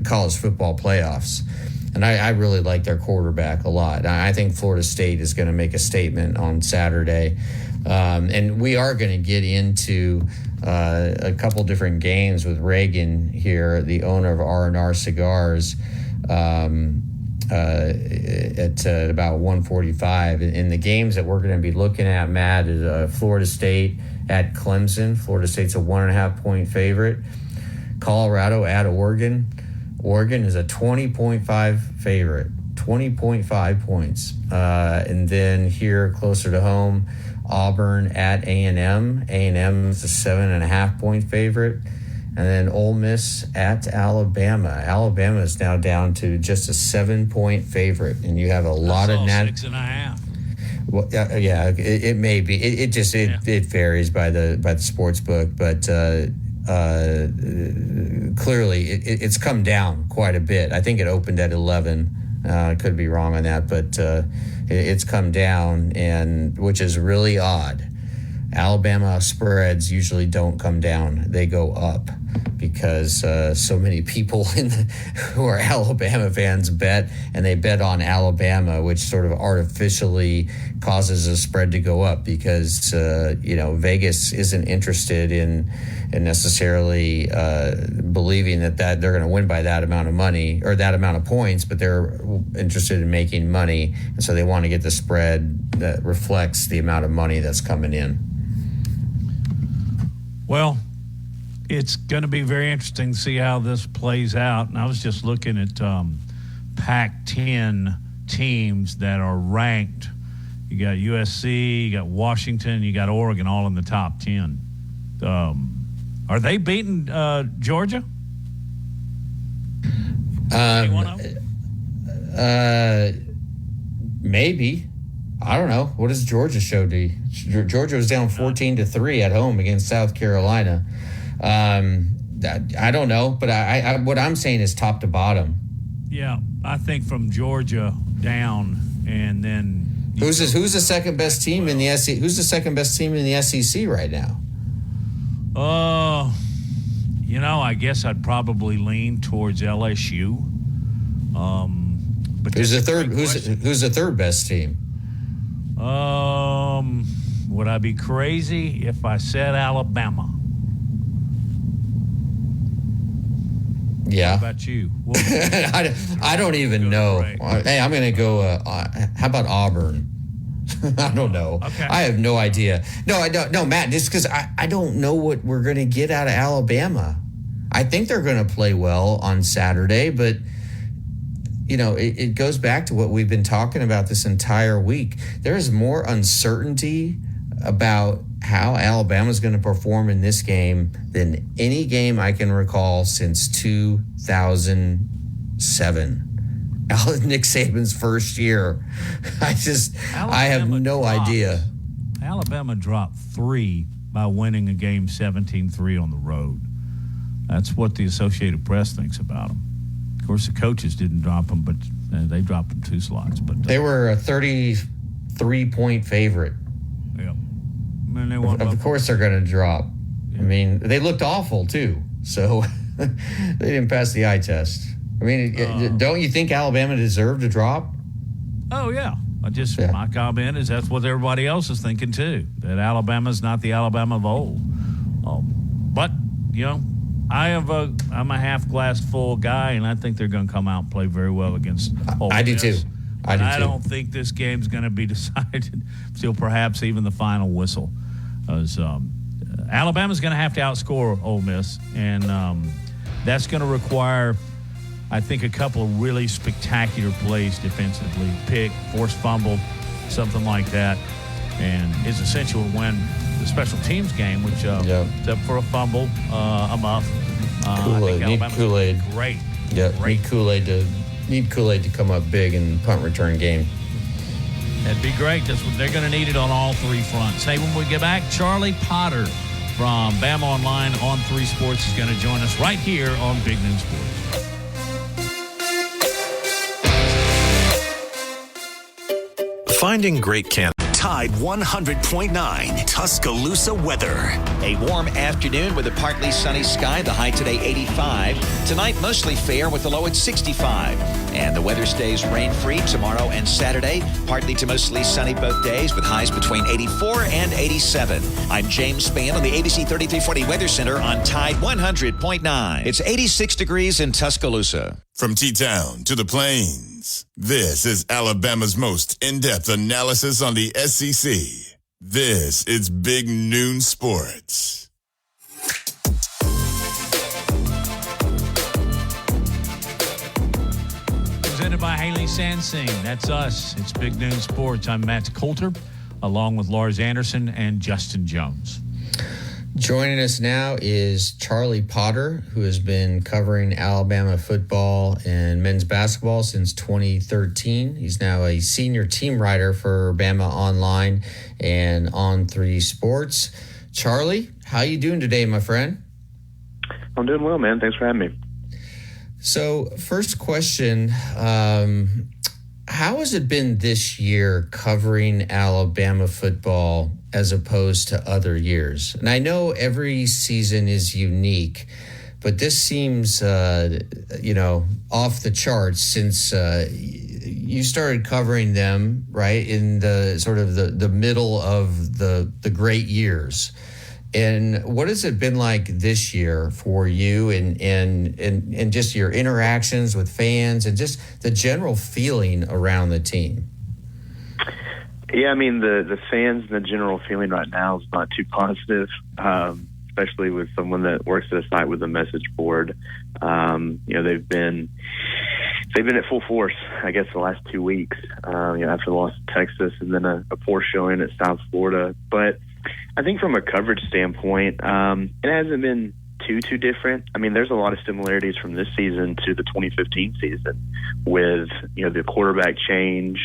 S4: college football playoffs. And I really like their quarterback a lot. I think Florida State is going to make a statement on Saturday. And we are going to get into a couple different games with Reagan here, the owner of R&R Cigars, at about 1:45. And the games that we're going to be looking at, Matt, is Florida State at Clemson. Florida State's a 1.5-point favorite. Colorado at Oregon. Oregon is a 20.5 favorite, 20.5 points. And then here closer to home, Auburn at A&M. A&M is a 7.5-point favorite. And then Ole Miss at Alabama. Alabama is now down to just a 7-point favorite. And you have a lot of
S3: 6.5.
S4: Well, yeah, it may be. It varies by the sports book, but clearly it's come down quite a bit. I think it opened at 11. I could be wrong on that, but it's come down, and which is really odd. Alabama spreads usually don't come down; they go up because so many people who are Alabama fans bet, and they bet on Alabama, which sort of artificially causes a spread to go up because Vegas isn't interested in necessarily believing that they're going to win by that amount of money or that amount of points, but they're interested in making money, and so they want to get the spread that reflects the amount of money that's coming in.
S3: Well, it's going to be very interesting to see how this plays out. And I was just looking at Pac-10 teams that are ranked. You got USC, you got Washington, you got Oregon, all in the top 10. Are they beating Georgia?
S4: Maybe. I don't know. What does Georgia show to you? Georgia was down 14-3 at home against South Carolina. I don't know, but I what I'm saying is top to bottom.
S3: Yeah, I think from Georgia down, and then
S4: who's the second best team in the SEC? Who's the second best team in the SEC right now?
S3: I guess I'd probably lean towards LSU.
S4: Who's the third? Who's the third best team?
S3: Would I be crazy if I said Alabama?
S4: Yeah.
S3: How about you?
S4: I don't even know. Hey, I'm going to go. How about Auburn? I don't know. Okay. I have no idea. No, I don't. No, Matt. Just because I don't know what we're going to get out of Alabama. I think they're going to play well on Saturday, but it goes back to what we've been talking about this entire week. There is more uncertainty about how Alabama's going to perform in this game than any game I can recall since 2007. Nick Saban's first year. I have no idea.
S3: Alabama dropped 3 by winning a game 17-3 on the road. That's what the Associated Press thinks about them. Of course, the coaches didn't drop them, but they dropped them 2 slots. But
S4: they were a 33-point favorite.
S3: Yeah. And they won
S4: of course they're going to drop. Yeah. I mean, they looked awful, too. So they didn't pass the eye test. I mean, don't you think Alabama deserved to drop?
S3: Oh, yeah. My comment is that's what everybody else is thinking, too, that Alabama's not the Alabama of old. But, I'm a half glass full guy, and I think they're going to come out and play very well against Ole Miss.
S4: I do, too.
S3: I don't think this game's going to be decided till perhaps even the final whistle. Alabama's going to have to outscore Ole Miss, and that's going to require, I think, a couple of really spectacular plays defensively. Pick, forced fumble, something like that. And it's essential to win the special teams game, which, except for a fumble, a muff.
S4: Kool-Aid. Need Kool-Aid.
S3: Great.
S4: Yeah, need Kool-Aid to come up big in punt return game.
S3: That'd be great. They're going to need it on all 3 fronts. Hey, when we get back, Charlie Potter from Bama Online on 3 Sports is going to join us right here on Big Noon Sports.
S1: Finding great Canada. Tide 100.9 Tuscaloosa weather.
S6: A warm afternoon with a partly sunny sky. The high today 85. Tonight mostly fair with the low at 65. And the weather stays rain-free tomorrow and Saturday. Partly to mostly sunny both days with highs between 84 and 87. I'm James Spann on the ABC 3340 Weather Center on Tide 100.9. It's 86 degrees in Tuscaloosa.
S7: From T-Town to the Plains, this is Alabama's most in-depth analysis on the SEC. This is Big Noon Sports.
S3: Presented by Haley Sansing. That's us. It's Big Noon Sports. I'm Matt Coulter, along with Lars Anderson and Justin Jones.
S4: Joining us now is Charlie Potter, who has been covering Alabama football and men's basketball since 2013. He's now a senior team writer for Bama Online and On 3 Sports. Charlie, how you doing today, my friend?
S16: I'm doing well, man. Thanks for having me.
S4: So, first question, how has it been this year covering Alabama football as opposed to other years? And I know every season is unique, but this seems, off the charts since you started covering them, right, in the sort of the middle of the great years. And what has it been like this year for you and just your interactions with fans and just the general feeling around the team?
S16: Yeah, I mean, the fans and the general feeling right now is not too positive, especially with someone that works at a site with a message board. They've been at full force, I guess, the last 2 weeks, after the loss to Texas and then a poor showing at South Florida. But I think from a coverage standpoint, it hasn't been too different. I mean, there's a lot of similarities from this season to the 2015 season with, the quarterback change,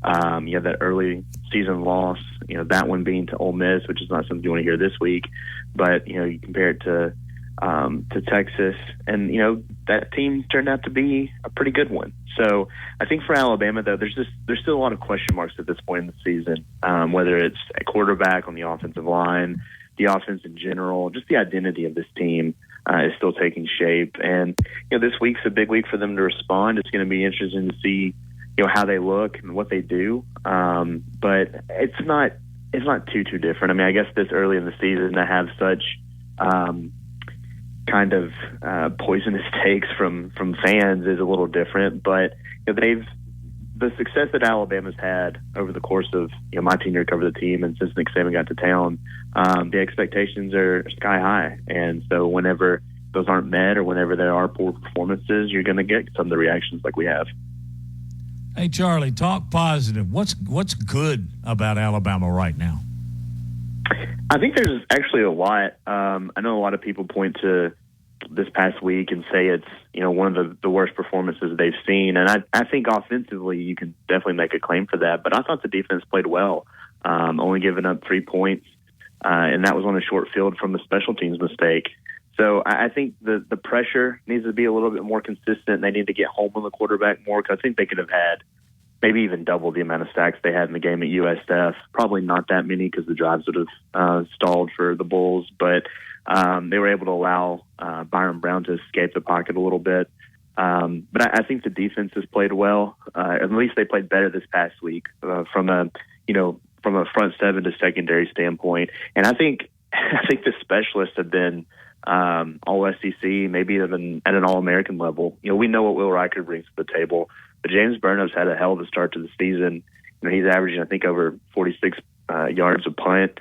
S16: that early season loss, that one being to Ole Miss, which is not something you want to hear this week. But, you compare it to Texas, and, that team turned out to be a pretty good one. So I think for Alabama, though, there's still a lot of question marks at this point in the season, whether it's a quarterback on the offensive line, the offense in general, just the identity of this team is still taking shape. And, this week's a big week for them to respond. It's going to be interesting to see, how they look and what they do. But it's not too different. I mean, I guess this early in the season to have such kind of poisonous takes from fans is a little different. But the success that Alabama's had over the course of my tenure covered the team, and since Nick Saban got to town, the expectations are sky high. And so whenever those aren't met or whenever there are poor performances, you're going to get some of the reactions like we have.
S3: Hey, Charlie, talk positive. What's good about Alabama right now?
S16: I think there's actually a lot. I know a lot of people point to this past week and say it's one of the worst performances they've seen, and I think offensively you can definitely make a claim for that. But I thought the defense played well, only giving up 3 points, and that was on a short field from the special teams mistake. So I think the pressure needs to be a little bit more consistent. They need to get home on the quarterback more, because I think they could have had maybe even double the amount of sacks they had in the game at USF. Probably not that many because the drives would have stalled for the Bulls, but they were able to allow Byron Brown to escape the pocket a little bit. But I think the defense has played well. At least they played better this past week from a front seven to secondary standpoint. And I think the specialists have been all SEC, maybe even at an All-American level. We know what Will Riker brings to the table, but James Burnham's had a hell of a start to the season. He's averaging, I think, over 46 yards a punt.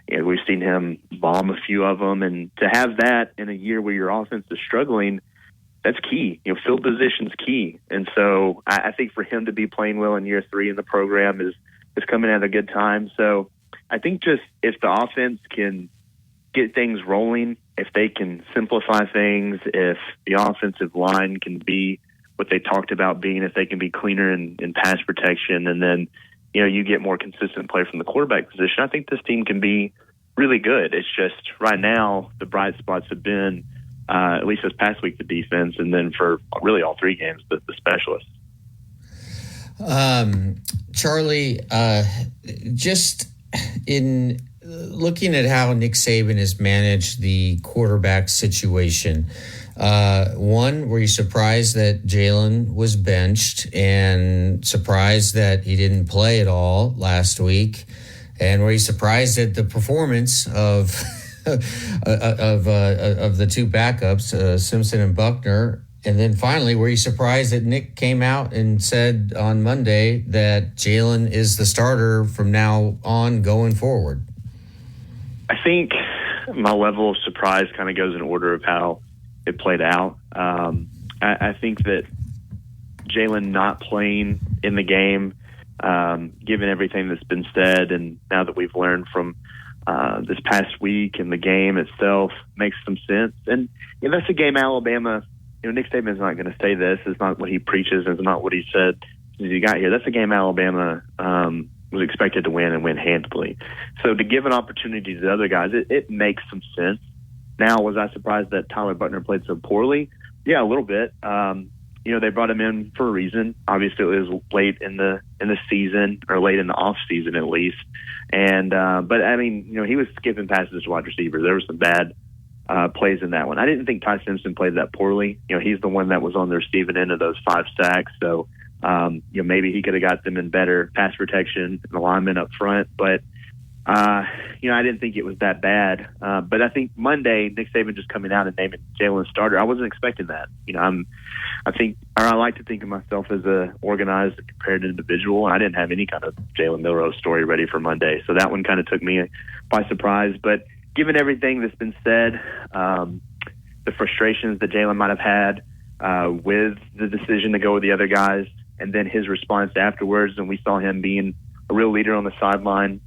S16: And we've seen him bomb a few of them. And to have that in a year where your offense is struggling, that's key. Field position's key. And so I think for him to be playing well in year 3 in the program is coming at a good time. So I think just if the offense can get things rolling, if they can simplify things, if the offensive line can be what they talked about being, if they can be cleaner in pass protection, and then you get more consistent play from the quarterback position, I think this team can be really good. It's just right now the bright spots have been, at least this past week, the defense, and then for really all 3 games, the specialists.
S4: Charlie, just in looking at how Nick Saban has managed the quarterback situation, one, were you surprised that Jalen was benched and surprised that he didn't play at all last week? And were you surprised at the performance of the 2 backups, Simpson and Buckner? And then finally, were you surprised that Nick came out and said on Monday that Jalen is the starter from now on going forward?
S16: I think my level of surprise kind of goes in order of how it played out. I think that Jalen not playing in the game, given everything that's been said, and now that we've learned from this past week and the game itself, makes some sense. And that's a game Alabama, Nick Saban's not going to say this. It's not what he preaches. It's not what he said since he got here. That's a game Alabama was expected to win and win handily. So to give an opportunity to the other guys, it makes some sense. Now, was I surprised that Tyler Buckner played so poorly? Yeah, a little bit. They brought him in for a reason. Obviously, it was late in the season, or late in the off season at least. And but I mean, he was skipping passes to wide receivers. There were some bad plays in that one. I didn't think Ty Simpson played that poorly. He's the one that was on the receiving end of those 5 sacks. So maybe he could have got them in better pass protection and alignment up front. But I didn't think it was that bad. But I think Monday, Nick Saban just coming out and naming Jalen starter, I wasn't expecting that. I like to think of myself as a organized and prepared individual. I didn't have any kind of Jalen Milroe story ready for Monday. So that one kind of took me by surprise. But given everything that's been said, the frustrations that Jalen might have had with the decision to go with the other guys, and then his response afterwards, and we saw him being a real leader on the sideline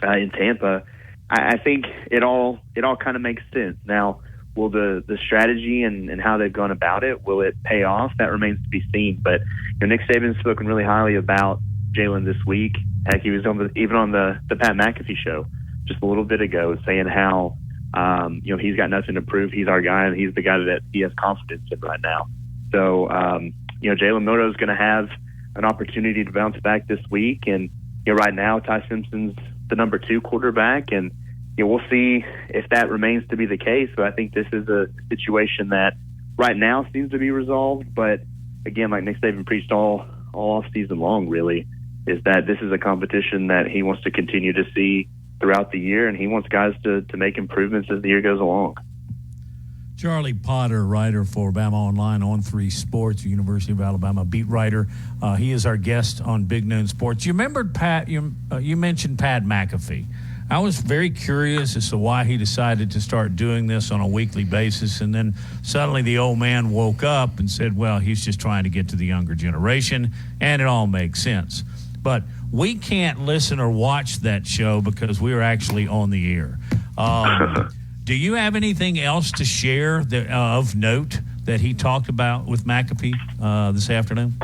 S16: in Tampa, I think it all kind of makes sense. Now, will the strategy and how they've gone about it, will it pay off? That remains to be seen. But Nick Saban's spoken really highly about Jalen this week. Heck, he was even on the Pat McAfee show just a little bit ago, saying how he's got nothing to prove. He's our guy, and he's the guy that he has confidence in right now. So Jalen Milroe is going to have an opportunity to bounce back this week, and right now Ty Simpson's the number 2 quarterback, and we'll see if that remains to be the case. So I think this is a situation that right now seems to be resolved, but again, like Nick Saban preached all off season long, really, is that this is a competition that he wants to continue to see throughout the year, and he wants guys to make improvements as the year goes along.
S3: Charlie Potter, writer for Bama Online on 3 Sports, University of Alabama beat writer. He is our guest on Big Noon Sports. You remember Pat? You mentioned Pat McAfee. I was very curious as to why he decided to start doing this on a weekly basis, and then suddenly the old man woke up and said, well, he's just trying to get to the younger generation, and it all makes sense. But we can't listen or watch that show because we are actually on the air. Do you have anything else to share of note that he talked about with McAfee this afternoon?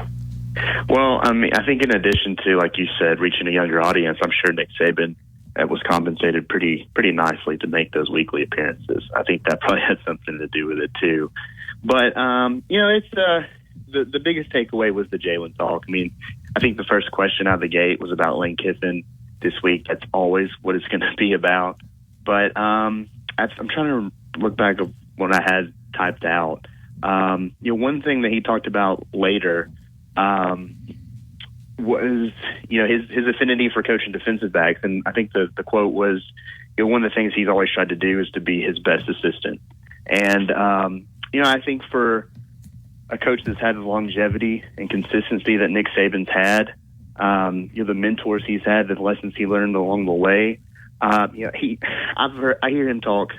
S16: Well, I mean, I think in addition to, like you said, reaching a younger audience, I'm sure Nick Saban was compensated pretty nicely to make those weekly appearances. I think that probably had something to do with it too. But it's the biggest takeaway was the Jalen talk. I mean, I think the first question out of the gate was about Lane Kiffin this week. That's always what it's going to be about. But I'm trying to look back of what I had typed out. One thing that he talked about later was, his affinity for coaching defensive backs. And I think the quote was, one of the things he's always tried to do is to be his best assistant. And, I think for a coach that's had the longevity and consistency that Nick Saban's had, the mentors he's had, the lessons he learned along the way, I hear him talk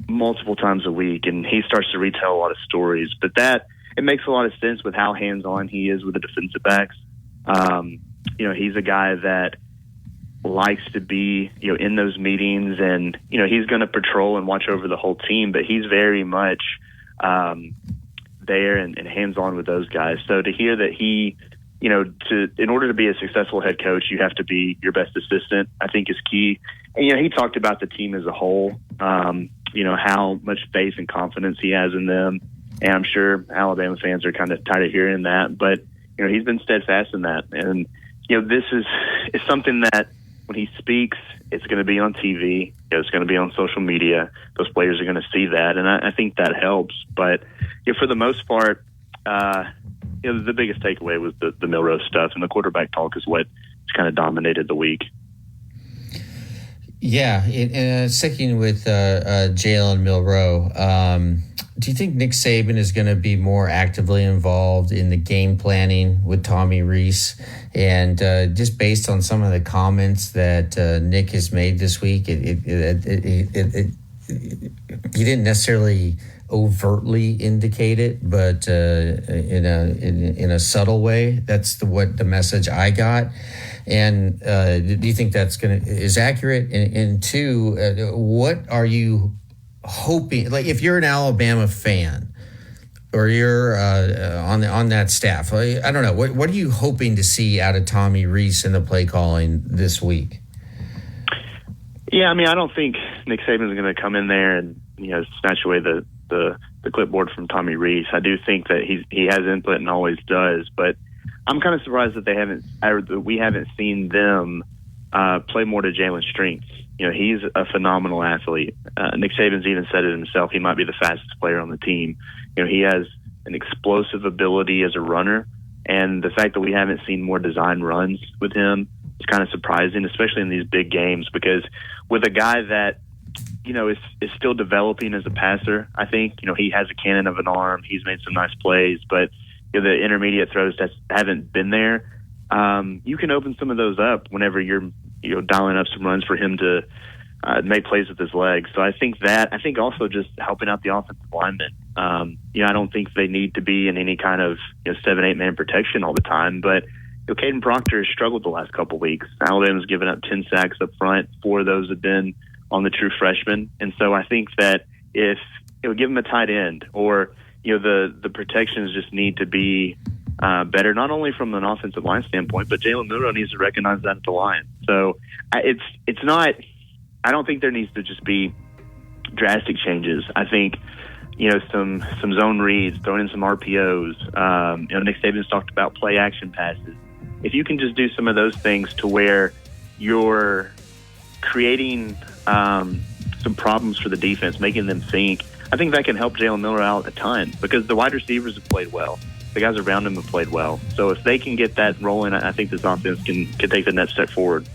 S16: multiple times a week, and he starts to retell a lot of stories. But it makes a lot of sense with how hands-on he is with the defensive backs. He's a guy that likes to be, in those meetings, and, he's going to patrol and watch over the whole team, but he's very much there and hands-on with those guys. So to hear that he, in order to be a successful head coach, you have to be your best assistant, I think is key. And, he talked about the team as a whole, how much faith and confidence he has in them. And I'm sure Alabama fans are kind of tired of hearing that, but, he's been steadfast in that. And, this is something that when he speaks, it's going to be on TV. It's going to be on social media. Those players are going to see that. And I think that helps. But for the most part, the biggest takeaway was the Milrose stuff, and the quarterback talk is what kind of dominated the week.
S4: Yeah, and sticking with Jalen Milroe, do you think Nick Saban is going to be more actively involved in the game planning with Tommy Rees? And just based on some of the comments that Nick has made this week, he didn't necessarily overtly indicate it, but in a subtle way. That's what the message I got. And do you think that's is accurate? And two, what are you hoping? Like, if you're an Alabama fan or you're on that staff, I don't know, what are you hoping to see out of Tommy Rees in the play calling this week?
S16: Yeah, I mean, I don't think Nick Saban's going to come in there and snatch away the clipboard from Tommy Rees. I do think that he has input and always does, but I'm kind of surprised that we haven't seen them play more to Jalen's strengths. He's a phenomenal athlete. Nick Saban's even said it himself. He might be the fastest player on the team. He has an explosive ability as a runner, and the fact that we haven't seen more design runs with him is kind of surprising, especially in these big games, because with a guy that is still developing as a passer, I think, he has a cannon of an arm. He's made some nice plays, but the intermediate throws that haven't been there, you can open some of those up whenever you're dialing up some runs for him to make plays with his legs. So I think also just helping out the offensive linemen. I don't think they need to be in any kind of 7-8 man protection all the time, but Caden Proctor has struggled the last couple weeks. Alabama's given up 10 sacks up front. 4 of those have been on the true freshman. And so I think that if give him a tight end, or the protections just need to be better, not only from an offensive line standpoint, but Jalen Milroe needs to recognize that at the line. So it's not. I don't think there needs to just be drastic changes. I think some zone reads, throwing in some RPOs. Nick Saban's talked about play action passes. If you can just do some of those things to where you're creating some problems for the defense, making them think, I think that can help Jalen Milroe out a ton, because the wide receivers have played well. the guys around him have played well. So if they can get that rolling, I think this offense can take the next step forward.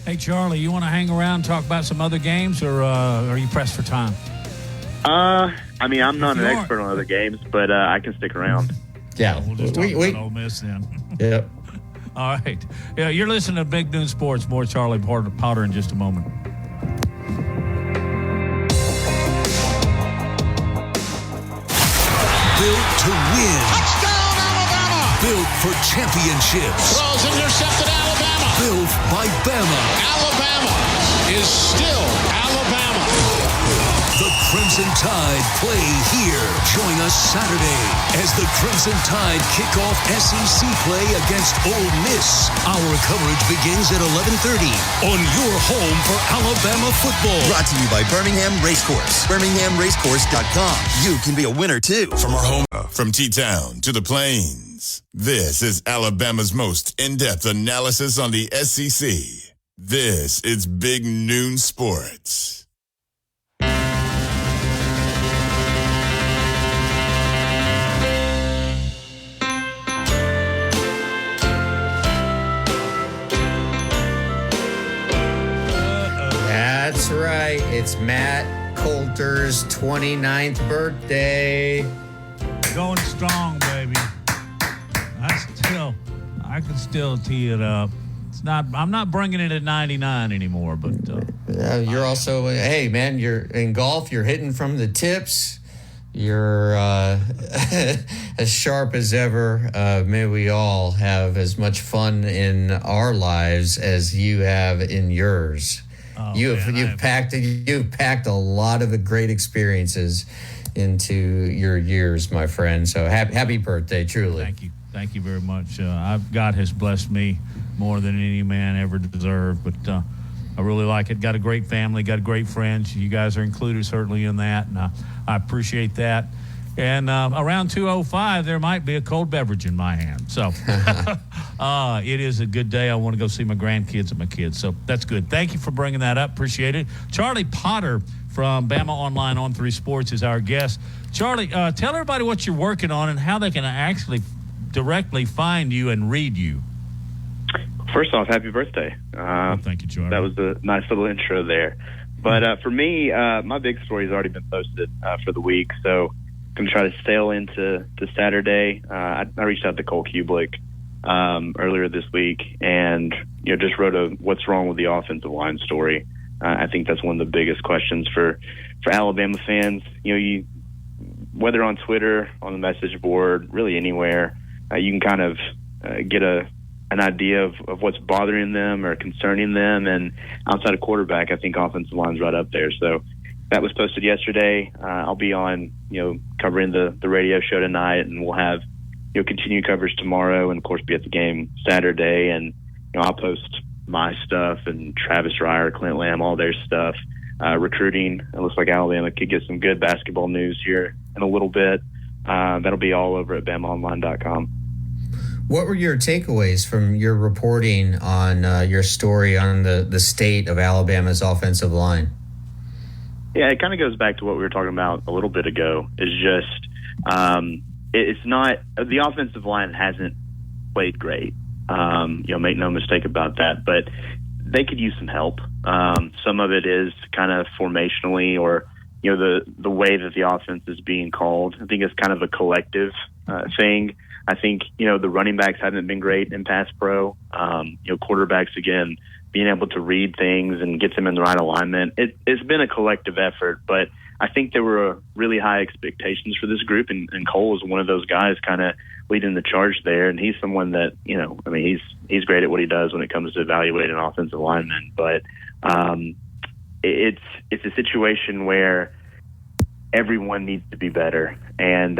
S3: Hey, Charlie, you want to hang around and talk about some other games, or are you pressed for time?
S16: I mean, I'm not an expert on other games, but I can stick around.
S4: Yeah.
S3: We'll just talk about Ole Miss then.
S4: Yep.
S3: All right. Yeah, you're listening to Big Noon Sports. More Charlie Potter in just a moment.
S1: Built to win. Touchdown, Alabama! Built for championships.
S10: Throws intercepted Alabama.
S1: Built by Bama.
S10: Alabama is still Alabama.
S1: The Crimson Tide play here. Join us Saturday as the Crimson Tide kick off SEC play against Ole Miss. Our coverage begins at 11:30 on your home for Alabama football.
S17: Brought to you by Birmingham Racecourse. BirminghamRacecourse.com. You can be a winner, too.
S7: From our home, from T-Town to the Plains, this is Alabama's most in-depth analysis on the SEC. This is Big Noon Sports.
S4: That's right. It's Matt Coulter's 29th birthday.
S3: Going strong, baby. I can still tee it up. I'm not bringing it at 99 anymore, but
S4: you're also, hey man, you're in golf. You're hitting from the tips. You're as sharp as ever. May we all have as much fun in our lives as you have in yours. Oh, you've packed a lot of great experiences into your years, my friend. So happy birthday, truly.
S3: Thank you very much. God has blessed me more than any man ever deserved, but I really like it. Got a great family, got great friends. You guys are included certainly in that, and I appreciate that. And around 2:05, there might be a cold beverage in my hand. So it is a good day. I want to go see my grandkids and my kids. So that's good. Thank you for bringing that up. Appreciate it. Charlie Potter from Bama Online on 3 Sports is our guest. Charlie, tell everybody what you're working on and how they can actually directly find you and read you.
S16: First off, happy birthday.
S3: Thank you, Charlie.
S16: That was a nice little intro there. But for me, my big story has already been posted for the week, so I'm going to try to sail into Saturday. I reached out to Cole Kublik earlier this week and just wrote a what's wrong with the offensive line story. I think that's one of the biggest questions for Alabama fans. You whether on Twitter, on the message board, really anywhere, you can kind of get an idea of what's bothering them or concerning them. And outside of quarterback, I think offensive line's right up there. So that was posted yesterday. I'll be on, covering the radio show tonight, and we'll have, continued coverage tomorrow, and of course be at the game Saturday. And, I'll post my stuff and Travis Reier, Clint Lamb, all their stuff. Recruiting. It looks like Alabama could get some good basketball news here in a little bit. That'll be all over at BamaOnline.com.
S4: What were your takeaways from your reporting on your story on the state of Alabama's offensive line?
S16: Yeah, it kind of goes back to what we were talking about a little bit ago. It's just it's not – the offensive line hasn't played great. Make no mistake about that. But they could use some help. Some of it is kind of formationally or, the way that the offense is being called. I think it's kind of a collective thing. I think, the running backs haven't been great in pass pro. Quarterbacks, again, being able to read things and get them in the right alignment. It's been a collective effort, but I think there were really high expectations for this group, and Cole is one of those guys kind of leading the charge there, and he's someone that, he's great at what he does when it comes to evaluating offensive linemen, but it's a situation where everyone needs to be better, and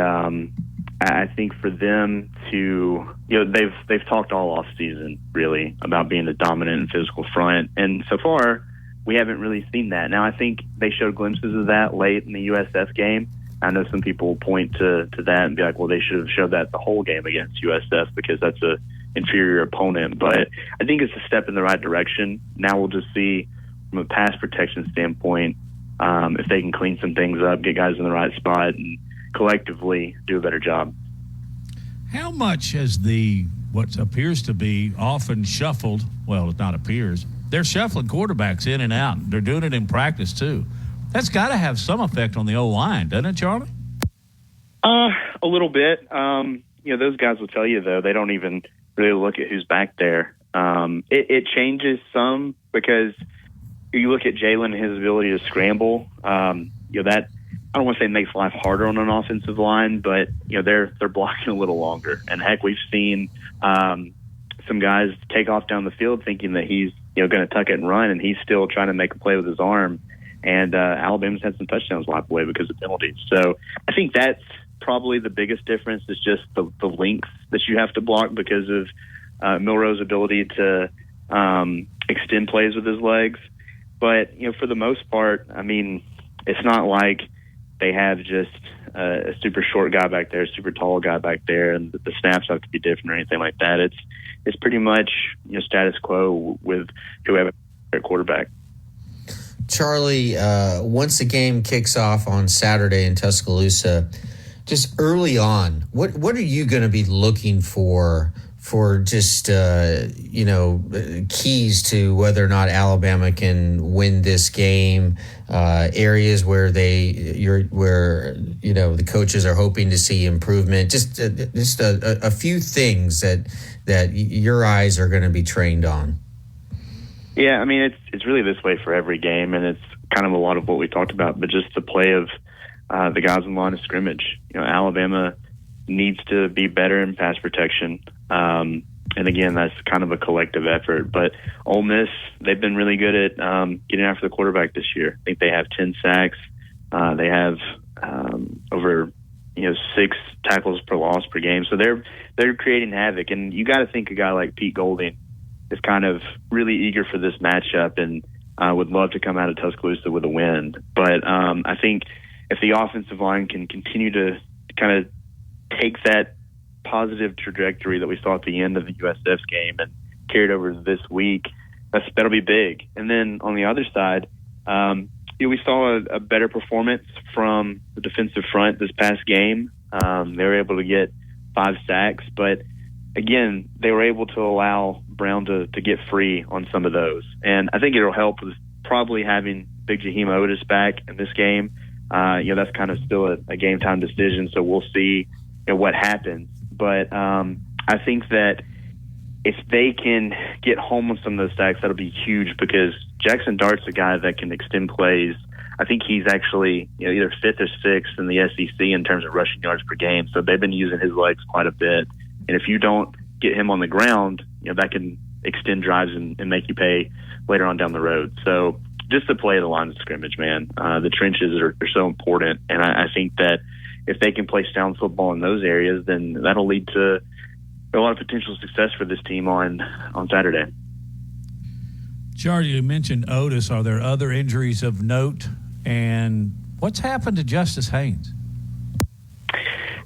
S16: I think for them to, they've talked all off season really about being a dominant and physical front, and so far we haven't really seen that. Now I think they showed glimpses of that late in the USF game. I know some people point to that and be like, well, they should have showed that the whole game against USF because that's a inferior opponent. But I think it's a step in the right direction. Now we'll just see from a pass protection standpoint if they can clean some things up, get guys in the right spot, and collectively do a better job.
S3: How much has what appears to be often shuffled, well, it not appears, they're shuffling quarterbacks in and out. They're doing it in practice, too. That's got to have some effect on the O-line, doesn't it, Charlie?
S16: A little bit. Those guys will tell you, though, they don't even really look at who's back there. It changes some because you look at Jalen and his ability to scramble. That I don't want to say makes life harder on an offensive line, but they're blocking a little longer. And heck, we've seen some guys take off down the field thinking that he's going to tuck it and run, and he's still trying to make a play with his arm. And Alabama's had some touchdowns wiped away because of penalties. So I think that's probably the biggest difference is just the length that you have to block because of Milroe's ability to extend plays with his legs. But, for the most part, I mean, it's not like they have just a super short guy back there, a super tall guy back there, and the snaps have to be different or anything like that. It's pretty much status quo with whoever at quarterback.
S4: Charlie, once the game kicks off on Saturday in Tuscaloosa, just early on, what are you going to be looking for just keys to whether or not Alabama can win this game? Areas where the coaches are hoping to see improvement. Just a few things that your eyes are going to be trained on.
S16: Yeah, I mean, it's really this way for every game, and it's kind of a lot of what we talked about, but just the play of the guys in the line of scrimmage. Alabama needs to be better in pass protection. And again, that's kind of a collective effort. But Ole Miss, they've been really good at getting after the quarterback this year. I think they have 10 sacks. They have over 6 tackles per loss per game. So they're creating havoc. And you got to think a guy like Pete Golding is kind of really eager for this matchup and would love to come out of Tuscaloosa with a win. But I think if the offensive line can continue to kind of take that positive trajectory that we saw at the end of the USF game and carry it over this week, that'll be big. And then on the other side, we saw a better performance from the defensive front this past game. They were able to get 5 sacks, but again, they were able to allow Brown to get free on some of those. And I think it'll help with probably having Big Jaheim Otis back in this game. That's kind of still a game time decision, so we'll see what happens. But I think that if they can get home with some of those sacks, that'll be huge because Jackson Dart's a guy that can extend plays. I think he's actually either 5th or 6th in the SEC in terms of rushing yards per game. So they've been using his legs quite a bit. And if you don't get him on the ground, that can extend drives and make you pay later on down the road. So just the play of the line of scrimmage, man. The trenches are so important. And I think that if they can play sound football in those areas, then that'll lead to a lot of potential success for this team on Saturday.
S3: Charlie, you mentioned Otis. Are there other injuries of note? And what's happened to Justice Haynes?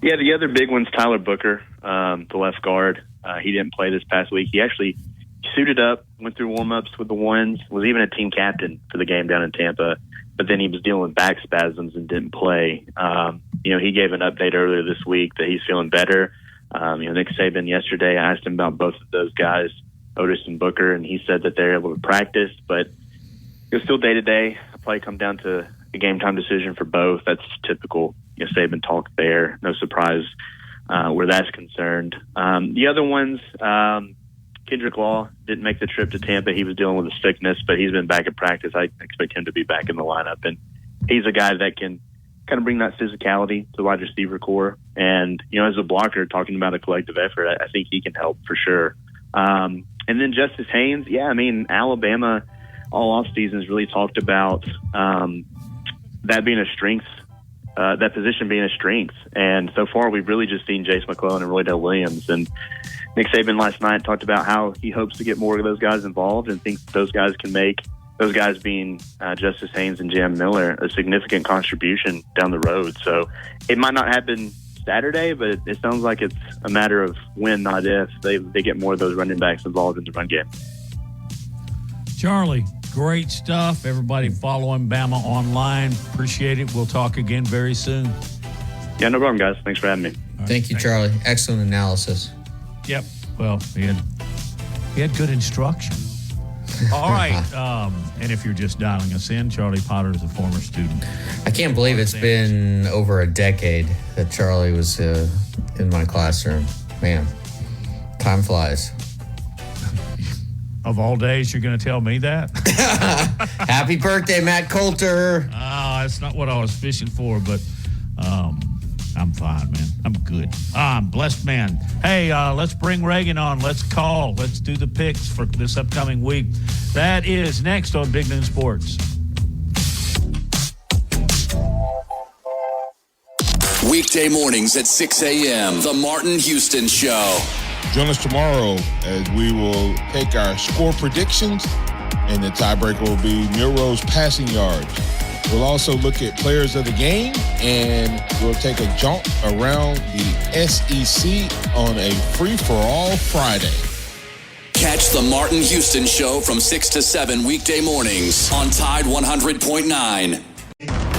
S16: Yeah, the other big one's Tyler Booker, the left guard. He didn't play this past week. He actually suited up, went through warm-ups with the ones, was even a team captain for the game down in Tampa, but then he was dealing with back spasms and didn't play. He gave an update earlier this week that he's feeling better. Nick Saban yesterday, I asked him about both of those guys, Otis and Booker, and he said that they're able to practice, but it was still day-to-day. It'll probably come down to a game-time decision for both. That's typical Saban talk there. No surprise where that's concerned. The other ones, Kendrick Law didn't make the trip to Tampa. He was dealing with a sickness, but he's been back at practice. I expect him to be back in the lineup, and he's a guy that can kind of bring that physicality to the wide receiver core. And, as a blocker, talking about a collective effort, I think he can help for sure. And then Justice Haynes, Alabama all offseason has really talked about that being a strength, that position being a strength. And so far, we've really just seen Jace McClellan and Roydell Williams. And Nick Saban last night talked about how he hopes to get more of those guys involved and thinks those guys can make, those guys being Justice Haynes and Jam Miller, a significant contribution down the road. So it might not happen Saturday, but it sounds like it's a matter of when, not if, they get more of those running backs involved in the run game.
S3: Charlie, great stuff. Everybody following Bama online. Appreciate it. We'll talk again very soon.
S16: Yeah, no problem, guys. Thanks for having me.
S4: Thank you, Charlie. Excellent analysis.
S3: Yep. Well, he had good instruction. All right. And if you're just dialing us in, Charlie Potter is a former student.
S4: I can't believe it's been over a decade that Charlie was in my classroom. Man, time flies.
S3: Of all days, you're going to tell me that?
S4: Happy birthday, Matt Coulter.
S3: That's not what I was fishing for, but I'm fine, man. I'm good. I'm blessed, man. Hey, let's bring Reagan on. Let's call. Let's do the picks for this upcoming week. That is next on Big Noon Sports.
S10: Weekday mornings at 6 a.m. The Martin Houston Show.
S18: Join us tomorrow as we will take our score predictions, and the tiebreaker will be Milrose passing yards. We'll also look at players of the game, and we'll take a jaunt around the SEC on a free-for-all Friday.
S10: Catch the Martin Houston Show from 6 to 7 weekday mornings on Tide 100.9.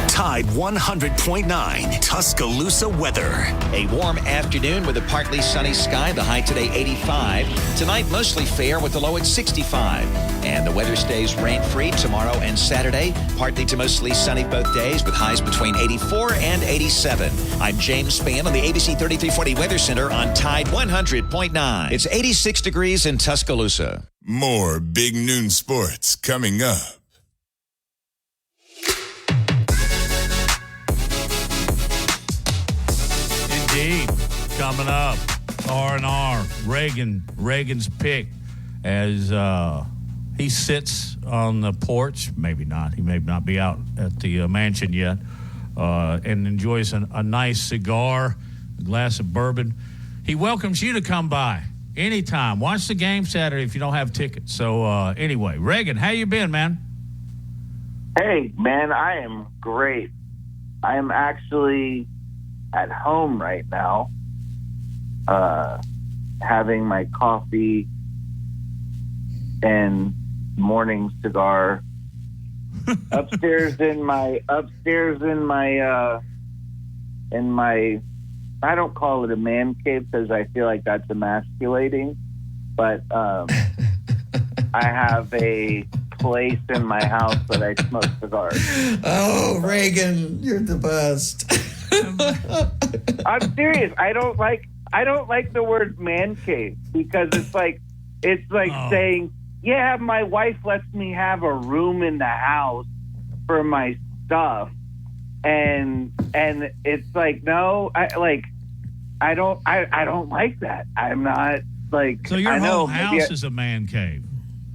S19: Tide 100.9 Tuscaloosa weather.
S6: A warm afternoon with a partly sunny sky. The high today 85. Tonight mostly fair with the low at 65. And the weather stays rain-free tomorrow and Saturday. Partly to mostly sunny both days with highs between 84 and 87. I'm James Spann on the ABC 3340 Weather Center on Tide 100.9. It's 86 degrees in Tuscaloosa.
S7: More Big Noon Sports coming up.
S3: Indeed. Coming up, R&R, Reagan's pick as he sits on the porch. Maybe not. He may not be out at the mansion yet and enjoys a nice cigar, a glass of bourbon. He welcomes you to come by anytime. Watch the game Saturday if you don't have tickets. So anyway, Reagan, how you been, man?
S20: Hey, man, I am great. I am actually at home right now, having my coffee and morning cigar upstairs in my I don't call it a man cave because I feel like that's emasculating, but I have a place in my house that I smoke cigars.
S4: Oh, Reagan, you're the best.
S20: I'm serious. I don't like the word man cave because it's like saying, yeah, my wife lets me have a room in the house for my stuff, and it's like, no, I don't like that. I'm not like.
S3: So your whole house is a man cave.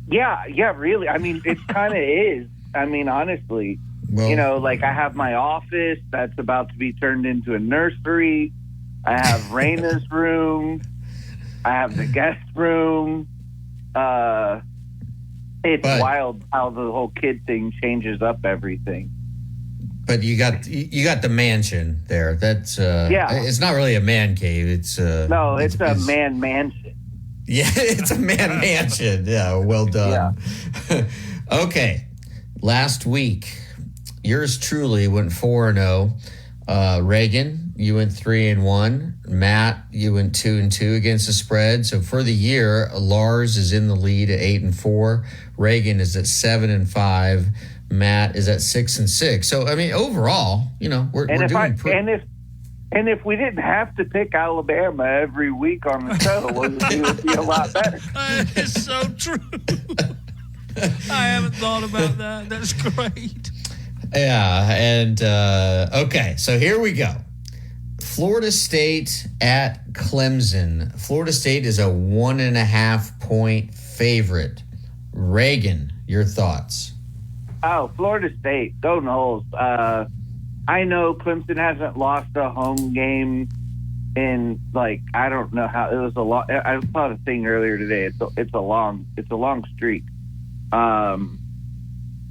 S20: Yeah, really. I mean, it kind of is. I mean, honestly. Well, like I have my office that's about to be turned into a nursery. I have Raina's room. I have the guest room. It's wild how the whole kid thing changes up everything.
S4: But you got the mansion there. That's it's not really a man cave. It's
S20: a man mansion.
S4: Yeah, it's a man mansion. Yeah, well done. Yeah. Okay, last week. Yours truly went 4-0. Reagan, you went 3-1. Matt, you went 2-2 against the spread. So for the year, Lars is in the lead at 8-4. Reagan is at 7-5. Matt is at 6-6. So I mean, overall, we're doing pretty.
S20: And if we didn't have to pick Alabama every week on the show, it would be a lot better.
S3: That is so true. I haven't thought about that. That's great.
S4: Yeah, and okay, so here we go. Florida State at Clemson. Florida State is a 1.5-point favorite. Reagan, your thoughts?
S20: Oh, Florida State, go Noles. I know Clemson hasn't lost a home game in I don't know how. It was a lot. I saw a thing earlier today. It's a long streak.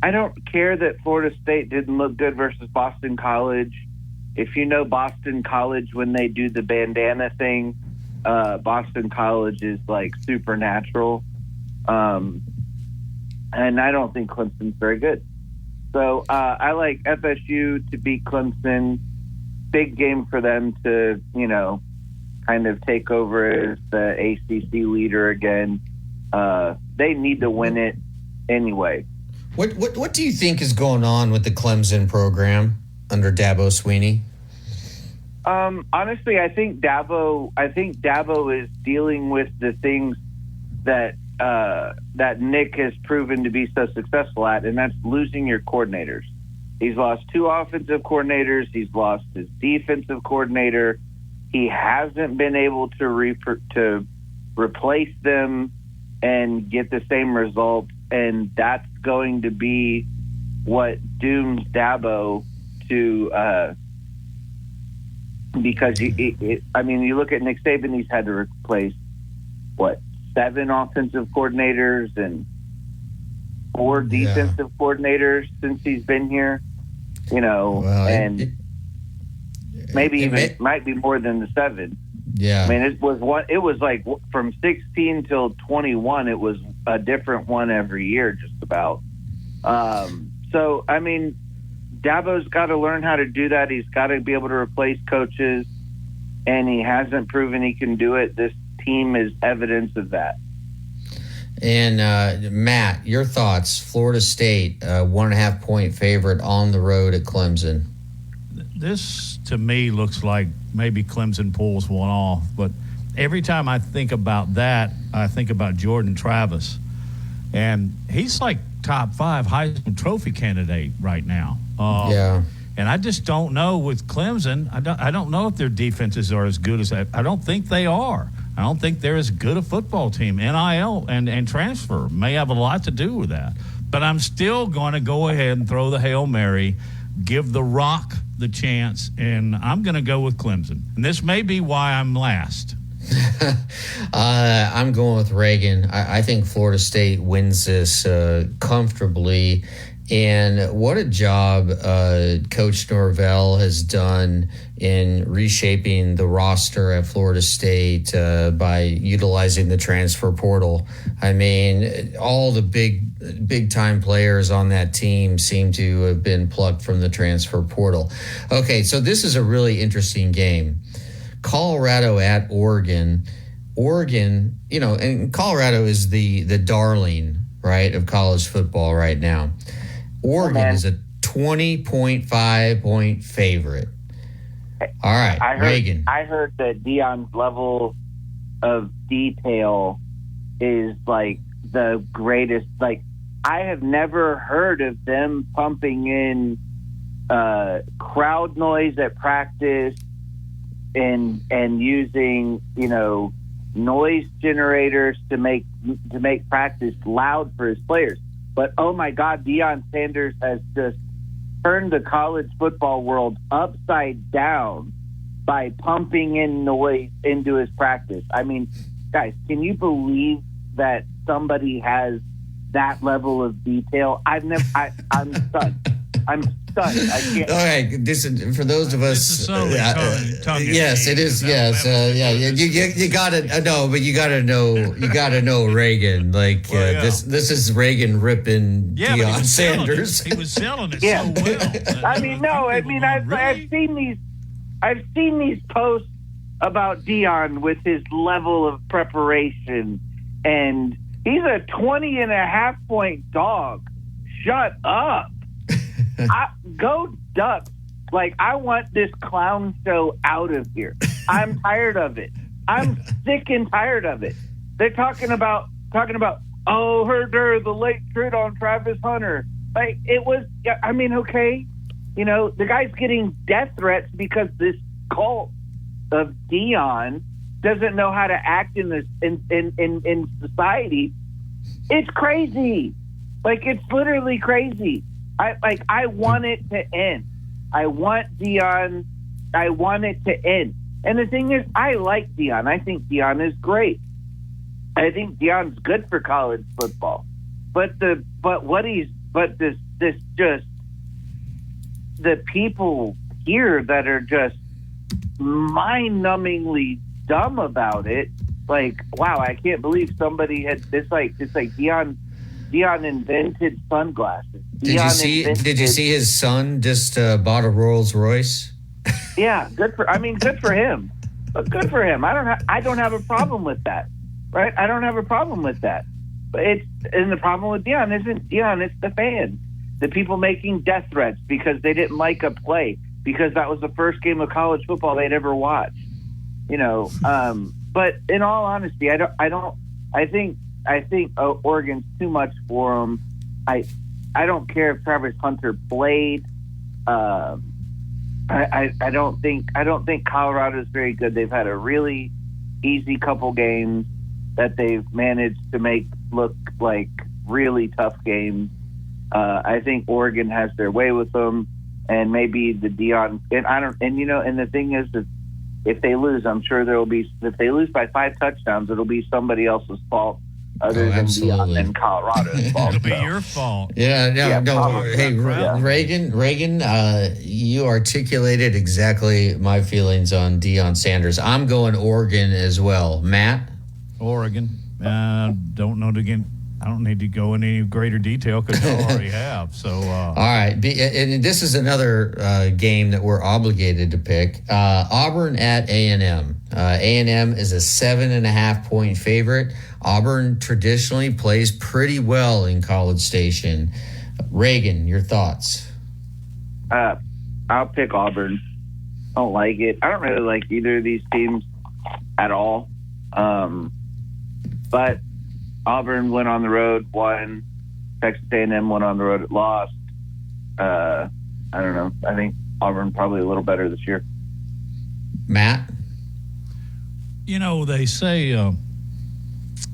S20: I don't care that Florida State didn't look good versus Boston College. If you know Boston College, when they do the bandana thing, Boston College is like supernatural. And I don't think Clemson's very good. So I like FSU to beat Clemson. Big game for them to, kind of take over as the ACC leader again. They need to win it anyway.
S4: What do you think is going on with the Clemson program under Dabo Swinney?
S20: Honestly, I think Dabo is dealing with the things that Nick has proven to be so successful at, and that's losing your coordinators. He's lost 2 offensive coordinators. He's lost his defensive coordinator. He hasn't been able to replace them and get the same results, and that's going to be what dooms Dabo to because you look at Nick Saban, he's had to replace 7 offensive coordinators and 4 defensive coordinators since he's been here, might be more than the 7.
S4: Yeah.
S20: I mean, it was like from 16 till 21, it was a different one every year, just about. So, I mean, Dabo's got to learn how to do that. He's got to be able to replace coaches, and he hasn't proven he can do it. This team is evidence of that.
S4: And Matt, your thoughts? Florida State, 1.5 point favorite on the road at Clemson.
S3: This, to me, looks like maybe Clemson pulls one off. But every time I think about that, I think about Jordan Travis. And he's like top 5 Heisman Trophy candidate right now. And I just don't know with Clemson. I don't know if their defenses are as good as that. I don't think they are. I don't think they're as good a football team. NIL and transfer may have a lot to do with that. But I'm still going to go ahead and throw the Hail Mary, give the Rock the chance, and I'm going to go with Clemson. And this may be why I'm last.
S4: I'm going with Reagan. I think Florida State wins this comfortably. And what a job Coach Norvell has done in reshaping the roster at Florida State by utilizing the transfer portal. I mean, all the big-time players on that team seem to have been plucked from the transfer portal. Okay, so this is a really interesting game. Colorado at Oregon. Oregon, and Colorado is the darling, right, of college football right now. Oregon is a 20.5 point favorite. All right, Reagan.
S20: I heard that Deion's level of detail is like the greatest. Like, I have never heard of them pumping in crowd noise at practice and using noise generators to make practice loud for his players. But, oh, my God, Deion Sanders has just turned the college football world upside down by pumping in noise into his practice. I mean, guys, can you believe that somebody has that level of detail? I'm stunned. I'm stunned. I can't.
S4: All right, this is for those of us. Yes, it is. Yes, You gotta know, but you gotta know Reagan. Like this is Reagan ripping Deion Sanders.
S3: He was selling it so well.
S20: I've seen these posts about Deion with his level of preparation, and he's a 20.5 point dog. Shut up. Go Ducks. Like, I want this clown show out of here. I'm tired of it. I'm sick and tired of it. They're talking about the late trade on Travis Hunter. Like, it was, I mean, okay, the guy's getting death threats because this cult of Deion doesn't know how to act in this in society. It's crazy. Like, it's literally crazy. I want it to end. I want Deion. I want it to end. And the thing is, I like Deion. I think Deion is great. I think Deion's good for college football. But the people here that are just mind-numbingly dumb about it. Like, wow, I can't believe somebody had this. Like, it's like Deion invented sunglasses.
S4: Did you see his son just bought a Rolls Royce?
S20: Yeah, good for him. But good for him. I don't have a problem with that, right? I don't have a problem with that. But and the problem with Deion isn't Deion, it's the fans. The people making death threats because they didn't like a play, because that was the first game of college football they'd ever watched. But in all honesty, I think Oregon's too much for them. I don't care if Travis Hunter played. I don't think Colorado is very good. They've had a really easy couple games that they've managed to make look like really tough games. I think Oregon has their way with them, and maybe the Deion. And the thing is that if they lose, I'm sure if they lose by 5 touchdowns, it'll be somebody else's fault other than Deion and Colorado's fault.
S3: It'll be your fault.
S4: Yeah.
S20: Probably.
S4: Hey, Reagan, you articulated exactly my feelings on Deion Sanders. I'm going Oregon as well. Matt?
S3: Oregon. Don't know again. I don't need to go into any greater detail because you already have. So,
S4: all right. And this is another game that we're obligated to pick. Auburn at A&M. A&M is a 7.5-point favorite. Auburn traditionally plays pretty well in College Station. Reagan, your thoughts?
S20: I'll pick Auburn. I don't like it. I don't really like either of these teams at all. But Auburn went on the road, won. Texas A&M went on the road, lost. I don't know. I think Auburn probably a little better this year.
S4: Matt?
S3: They say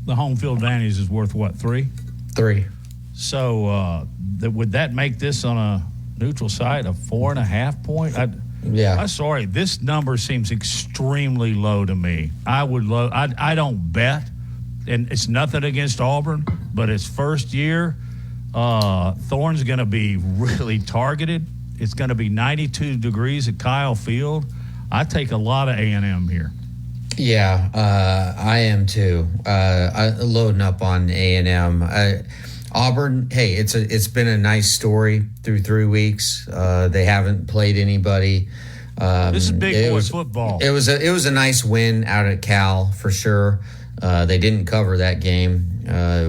S3: the home field advantage is worth what, 3?
S4: 3.
S3: So would that make this on a neutral site a 4.5 point? I'm sorry. This number seems extremely low to me. I don't bet. And it's nothing against Auburn, but its first year, Thorne's going to be really targeted. It's going to be 92 degrees at Kyle Field. I take a lot of A&M here.
S4: Yeah, I am too. Loading up on A&M. Auburn, hey, it's been a nice story through 3 weeks. They haven't played anybody.
S3: This is big boy football.
S4: It was a nice win out at Cal for sure. They didn't cover that game,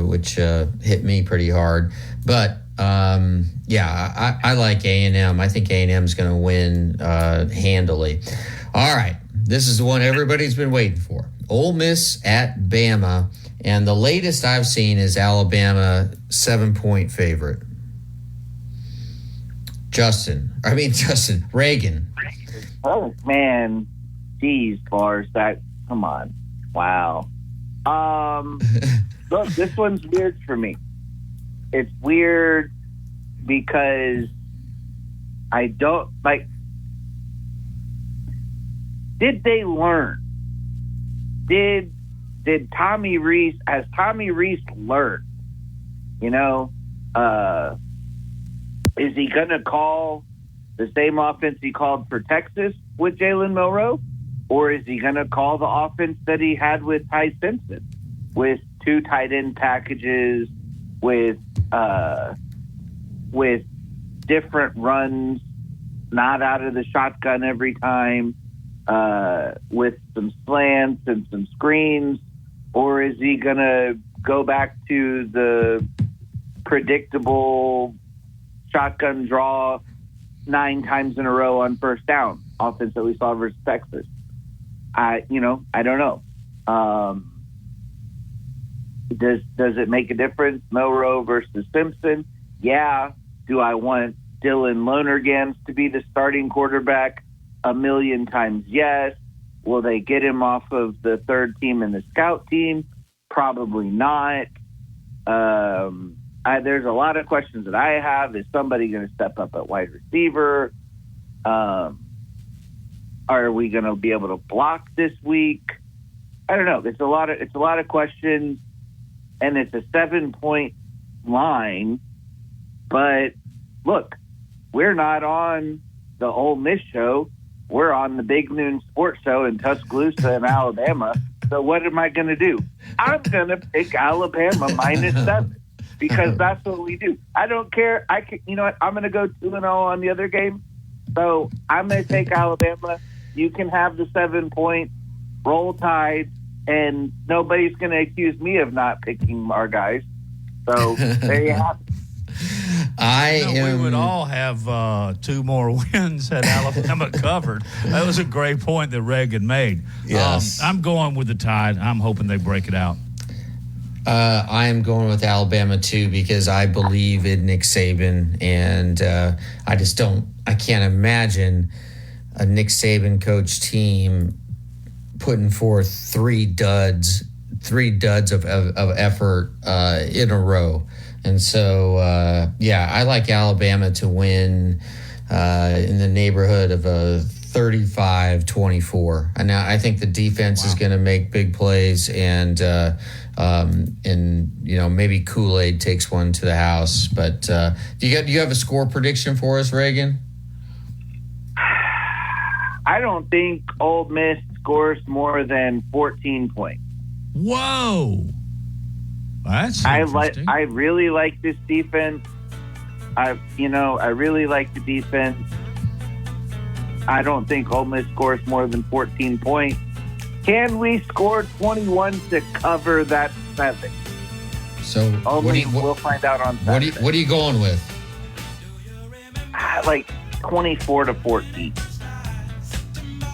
S4: which hit me pretty hard. But, I like A&M. I think A&M is going to win handily. All right. This is the one everybody's been waiting for. Ole Miss at Bama. And the latest I've seen is Alabama 7-point favorite. Reagan.
S20: Oh, man. Geez, Bars. Come on. Wow. Look, this one's weird for me. It's weird because I don't like. Did they learn? Did Tommy Rees? Has Tommy Rees learned? Is he gonna call the same offense he called for Texas with Jalen Milroe? Or is he going to call the offense that he had with Ty Simpson, with 2 tight end packages, with different runs, not out of the shotgun every time, with some slants and some screens? Or is he going to go back to the predictable shotgun draw 9 times in a row on first down offense that we saw versus Texas? I don't know. Does it make a difference? Milroe versus Simpson? Yeah. Do I want Dylan Lonergan to be the starting quarterback 1,000,000 times? Yes. Will they get him off of the third team and the scout team? Probably not. There's a lot of questions that I have. Is somebody going to step up at wide receiver? Are we going to be able to block this week? I don't know. It's a lot of questions, and it's a 7-point line. But look, we're not on the Ole Miss show. We're on the Big Noon Sports Show in Tuscaloosa in Alabama. So what am I going to do? I'm going to pick Alabama -7 because that's what we do. I don't care. You know what? I'm going to go 2-0 on the other game. So I'm going to take Alabama. You can have the 7 points. Roll Tide, and nobody's going to accuse me of not picking our guys. So there you have it.
S3: We would all have 2 more wins had Alabama covered. That was a great point that Reagan made.
S4: Yes.
S3: I'm going with the Tide. I'm hoping they break it out.
S4: I am going with Alabama too because I believe in Nick Saban, and I can't imagine a Nick Saban coach team putting forth 3 duds of effort in a row. And so, I like Alabama to win in the neighborhood of a 35-24. And I think the defense is going to make big plays, and maybe Kool-Aid takes one to the house. But do you have a score prediction for us, Reagan?
S20: I don't think Ole Miss scores more than 14 points.
S3: Whoa. That's
S20: I
S3: interesting.
S20: really like this defense. I really like the defense. I don't think Ole Miss scores more than 14 points. Can we score 21 to cover that 7?
S4: So
S20: we'll find out on Saturday.
S4: What are you going with?
S20: Like 24-14.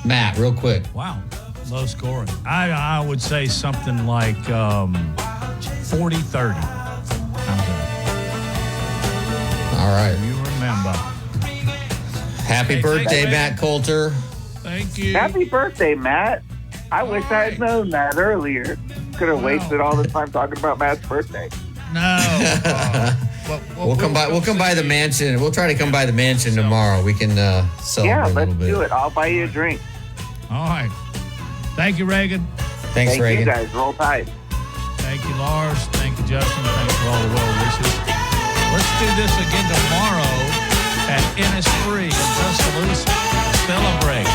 S4: Matt, real quick.
S3: Wow. Low scoring. I would say something like 40-30.
S4: All right.
S3: You remember.
S4: Happy birthday, Matt Coulter.
S3: Thank you.
S20: Happy birthday, Matt. I wish I had known that earlier. Could have wasted all the time talking about Matt's birthday.
S3: No.
S4: We'll come by the mansion. We'll try to come by the mansion tomorrow. We can celebrate a little bit.
S20: Let's do it. I'll buy you a drink.
S3: All right. Thank you, Reagan.
S4: Thanks, Reagan.
S20: Thank you, guys. Roll Tide.
S3: Thank you, Lars. Thank you, Justin. Thanks for all the well wishes. Let's do this again tomorrow at Innisfree in Tuscaloosa. Celebrate.